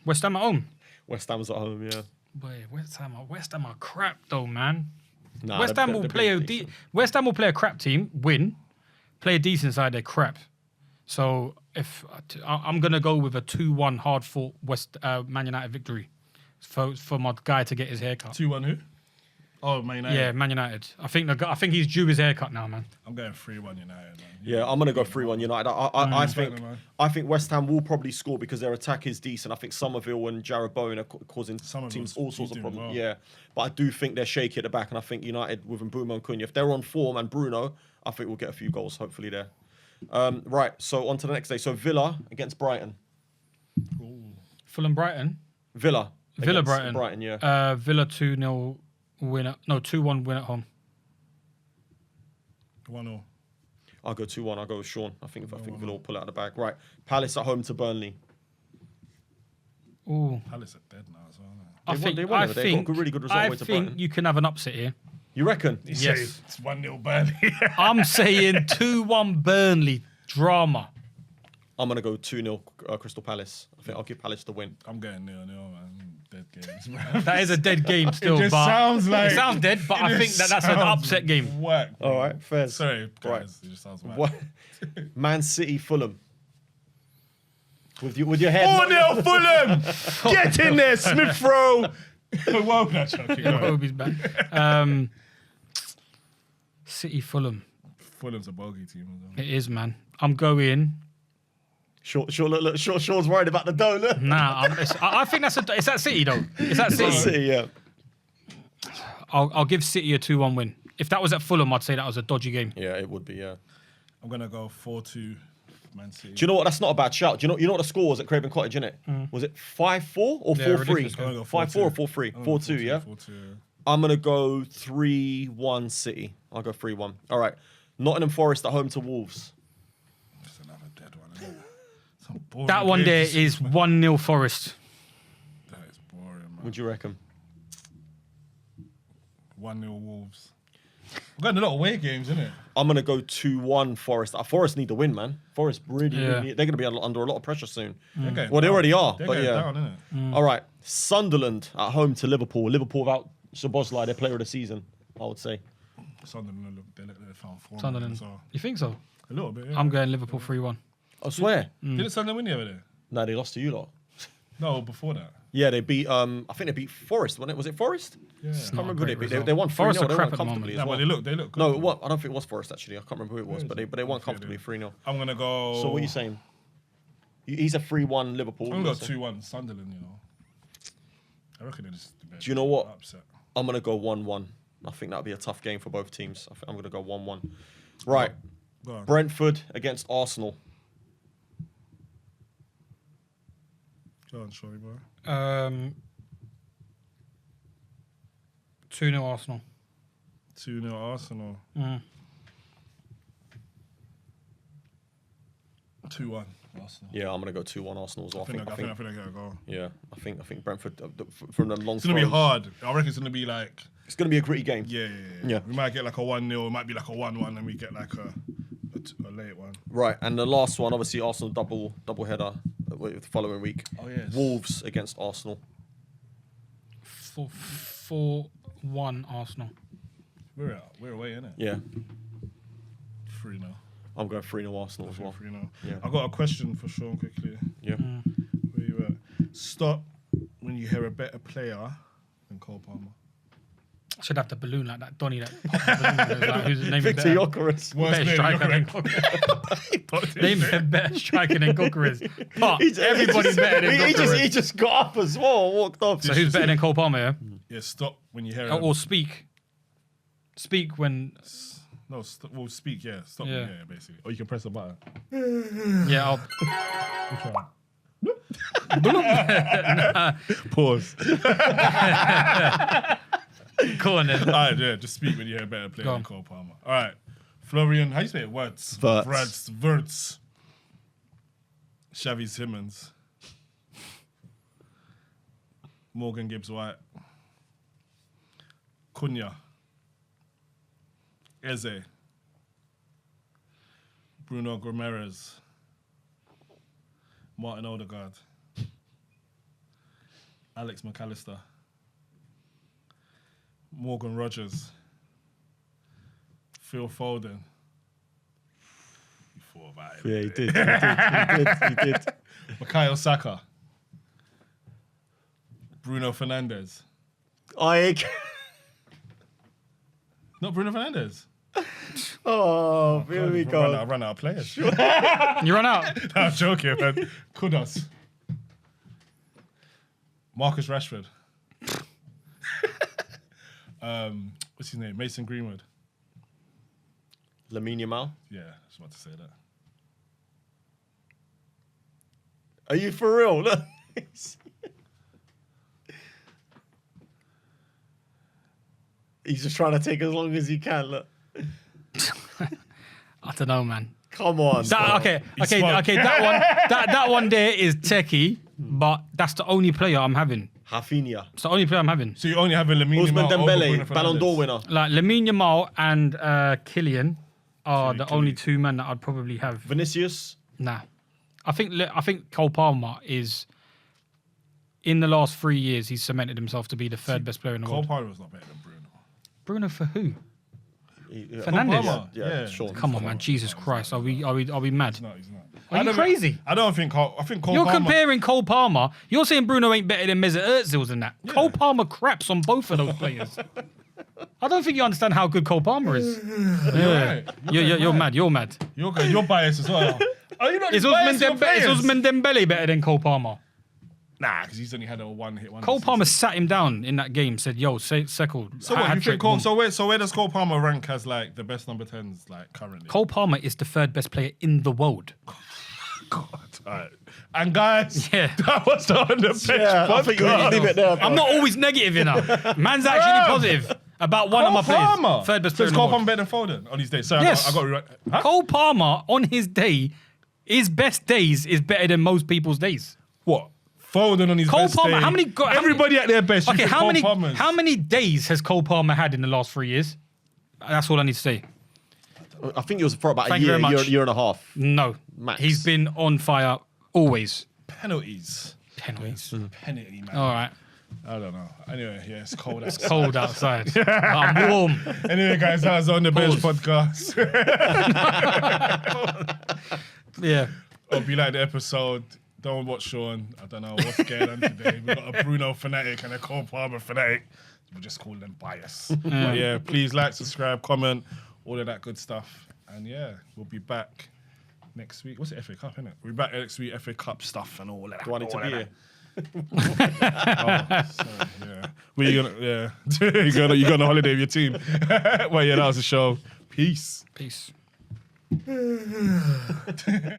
West Ham at home. West Ham's at home, yeah. Wait, West Ham are crap though, man. Nah, West Ham will play West Ham will play a crap team, win, play a decent side, they're crap. So if I'm gonna go with a 2-1 hard fought Man United victory for my guy to get his haircut. 2-1 who? Oh, Man United. Yeah, Man United. I think he's due his haircut now, man. I'm going 3-1 United, man. Yeah, I'm going to go 3-1 United. Better, man. I think West Ham will probably score because their attack is decent. I think Somerville and Jarrod Bowen are causing Somerville's- teams all sorts he's of doing problems. well. Yeah, but I do think they're shaky at the back, and I think United with Mbeumo and Cunha, if they're on form and Bruno, I think we'll get a few goals hopefully there. Right, so on to the next day. So Villa against Brighton. Fulham Brighton. Villa against Brighton. Brighton, yeah. Villa 2-0 win. 2-1 win at home. 1-0. I'll go 2-1. I'll go with Sean. I think Villa will pull it out of the bag. Right, Palace at home to Burnley. Ooh. Palace are dead now as well. I They think won, they got a really good result away to Brighton. you can have an upset here. You reckon? Yes. It's 1-0 Burnley. I'm saying 2-1 Burnley drama. I'm going to go 2-0 Crystal Palace. I think I'll give Palace the win. I'm getting 0-0, man. Dead games, bro. That is a dead game still, just but sounds like- it sounds dead. But I think that's an Sounds upset game. Whack, bro. All right, fair. Sorry, guys. Right. It just sounds whack. What? Man City, Fulham. With your head. 4-0 Fulham! Get in there, Smith Rowe! Well, no, Chuck, keep going. Obi's back. City Fulham. Fulham's a bogey team as well. It is, man. I'm going. Look, Sean's worried about the dough. Look. Nah, I think it's at City though. It's at City. City, yeah. I'll give City a 2-1 win. If that was at Fulham, I'd say that was a dodgy game. Yeah, it would be, yeah. I'm going to go 4-2 Man City. Do you know what? That's not a bad shout. Do you know what the score was at Craven Cottage, innit? Was it 5-4 or Yeah, 4-3? ridiculous. I'm gonna go 5-4 or 4-3? 4-2, yeah? 4-2. I'm going to go 3-1 City. I'll go 3-1. All right. Nottingham Forest at home to Wolves. That's another dead one, isn't it? Some boring That one there games. is 1-0 Forest. That is boring, man. What do you reckon? 1-0 Wolves. We've got a lot of away games, isn't it? I'm going to go 2-1 Forest. Forest need to win, man. Forest really, Yeah. they're going to be under a lot of pressure soon. Well, Well, they already are, They're but going yeah. down, innit? All right. Sunderland at home to Liverpool. Liverpool without Szoboszlai, their player of the season, I would say. Sunderland, they found form. Sunderland. So, You think so? a little bit, yeah. I'm going Liverpool 3-1. I swear. Didn't Sunderland win the other day? No, they lost to you lot. No, before that. Yeah, they beat, I think they beat Forest, wasn't it? Was it Forest? Yeah. I can't remember who great they beat. result. They won 3-0. Forest are They crap won at the comfortably moment. as No, well. but they look good. No, what? I don't think it was Forest, actually. I can't remember who it was, but they won comfortably 3-0. I'm going to go... So what are you saying? He's a 3-1 Liverpool. I'm going you're to saying? go 2-1 Sunderland, you know. I reckon it's... Do you know what? Upset. I'm going to go 1-1. I think that'll be a tough game for both teams. I'm going to go 1-1. Right. Go on. Brentford against Arsenal. Go on, Shorty, boy. 2-0 Arsenal. 2-0 Arsenal. 2-1 Arsenal. Yeah, I'm going to go 2-1 Arsenal as well. I think they're going to go. Yeah, I think Brentford from the long. It's going to be throws, hard. I reckon it's going to be like... It's going to be a gritty game. Yeah. Yeah. We might get like a 1-0. It might be like a 1-1 and we get like a late one. Right, and the last one, obviously, Arsenal double header the following week. Oh, yes. Wolves against Arsenal. 4-1 Arsenal. We're away, innit? Yeah, 3-0. I'm going 3-0 Arsenal as well. 3-0. Yeah. I got a question for Sean quickly. Yeah. Where you at? Stop when you hear a better player than Cole Palmer. I should have the balloon like that. Donny that popped the balloon. Like, whose name is Victor better? Gyökeres. Worst Better name, striker you're than Gyökeres. Name him better striker than Gyökeres. But everybody's better than He Gyökeres. just got up as well and walked off. So who's better than Cole Palmer, yeah? Yeah, stop when you hear Or speak. Speak when... No, well, speak, yeah. Stop, Yeah. yeah, basically. Or you can press a button. Yeah, I'll... Pause. Go on then. All right, yeah, just speak when you hear a better player Go than on. Cole Palmer. All right, Florian, how you say it? Wirtz. Wirtz. Wirtz. Xavi Simmons. Morgan Gibbs-White. Cunha. Eze. Bruno Gomes. Martin Odegaard. Alex McAllister. Morgan Rogers. Phil Foden. You thought about it. Yeah, he did. Bukayo Saka. Bruno Fernandes. Not Bruno Fernandes. Oh, here we go. I run out of players. You run out. No, I'm joking, man. Kudos. Marcus Rashford. What's his name? Mason Greenwood. Lamine Yamal. Yeah, I was about to say that. Are you for real? Look. He's just trying to take as long as he can. Look. I don't know, man. Come on. Okay. smart. That one there is techie, but that's the only player I'm having. Rafinha. It's the only player I'm having. So you only have a Lamine Ousmane Yamal over Bruno Dembele, Fernandes. Ballon d'Or winner. Like Lamine Yamal and Kylian are the only two men that I'd probably have. Vinicius. Nah, I think Cole Palmer is. In the last 3 years, he's cemented himself to be the third best player in the Cole world. Palmer was not better than Bruno. Bruno for who? Yeah. Fernandes? Palmer, Yeah, sure. Come on, man! Jesus Christ, are we mad? No, he's not. Are you crazy? I don't think Cole. I think Cole You're Palmer. comparing Cole Palmer. You're saying Bruno ain't better than Mesut Özil and that. Cole Palmer craps on both of those players. I don't think you understand how good Cole Palmer is. Right. You're mad. You're mad. You're good. You're biased as well. Are you not Is biased to your players? Ousmane Dembele better than Cole Palmer? Nah, because he's only had a one-hit wonder. Cole Palmer sat him down in that game. Said, "Yo, Seckle." So what? You think Cole? So where does Cole Palmer rank as like the best number 10s like currently? Cole Palmer is the third best player in the world. God. All right. And guys, Yeah. that was the on the bench Yeah, I think you podcast. leave it there. I'm not always negative, you know. Man's actually Yeah. positive about one of my Cole players. Palmer. Third best So player is in the Cole world. Palmer better than Foden on his day? So Yes. I got huh? Cole Palmer on his day, his best days is better than most people's days. What? Foden on his Cole best Palmer, day. how many Everybody at their best. You Okay, think how many days has Cole Palmer had in the last 3 years? That's all I need to say. I think it was for about Thank a you year, very much. year and a half. No, Max. he's been on fire always. penalties? Penalties. Penalty, man. All right, I don't know. Anyway, yeah, it's cold outside. cold outside. But I'm warm. Anyway, guys, that was on the bench Pause. podcast. Yeah. Hope you like the episode. Don't watch Sean. I don't know what's going on today. We've got a Bruno fanatic and a Cole Palmer fanatic. We'll just call them bias. But yeah, please like, subscribe, comment, all of that good stuff. And yeah, we'll be back next week. What's it, FA Cup, isn't it? We'll be back next week, FA Cup stuff and all of that. Do I need to all be of here? that. Sorry, yeah. Where you gonna? Yeah, you going on holiday with your team? Well, yeah, that was the show. Peace. Peace.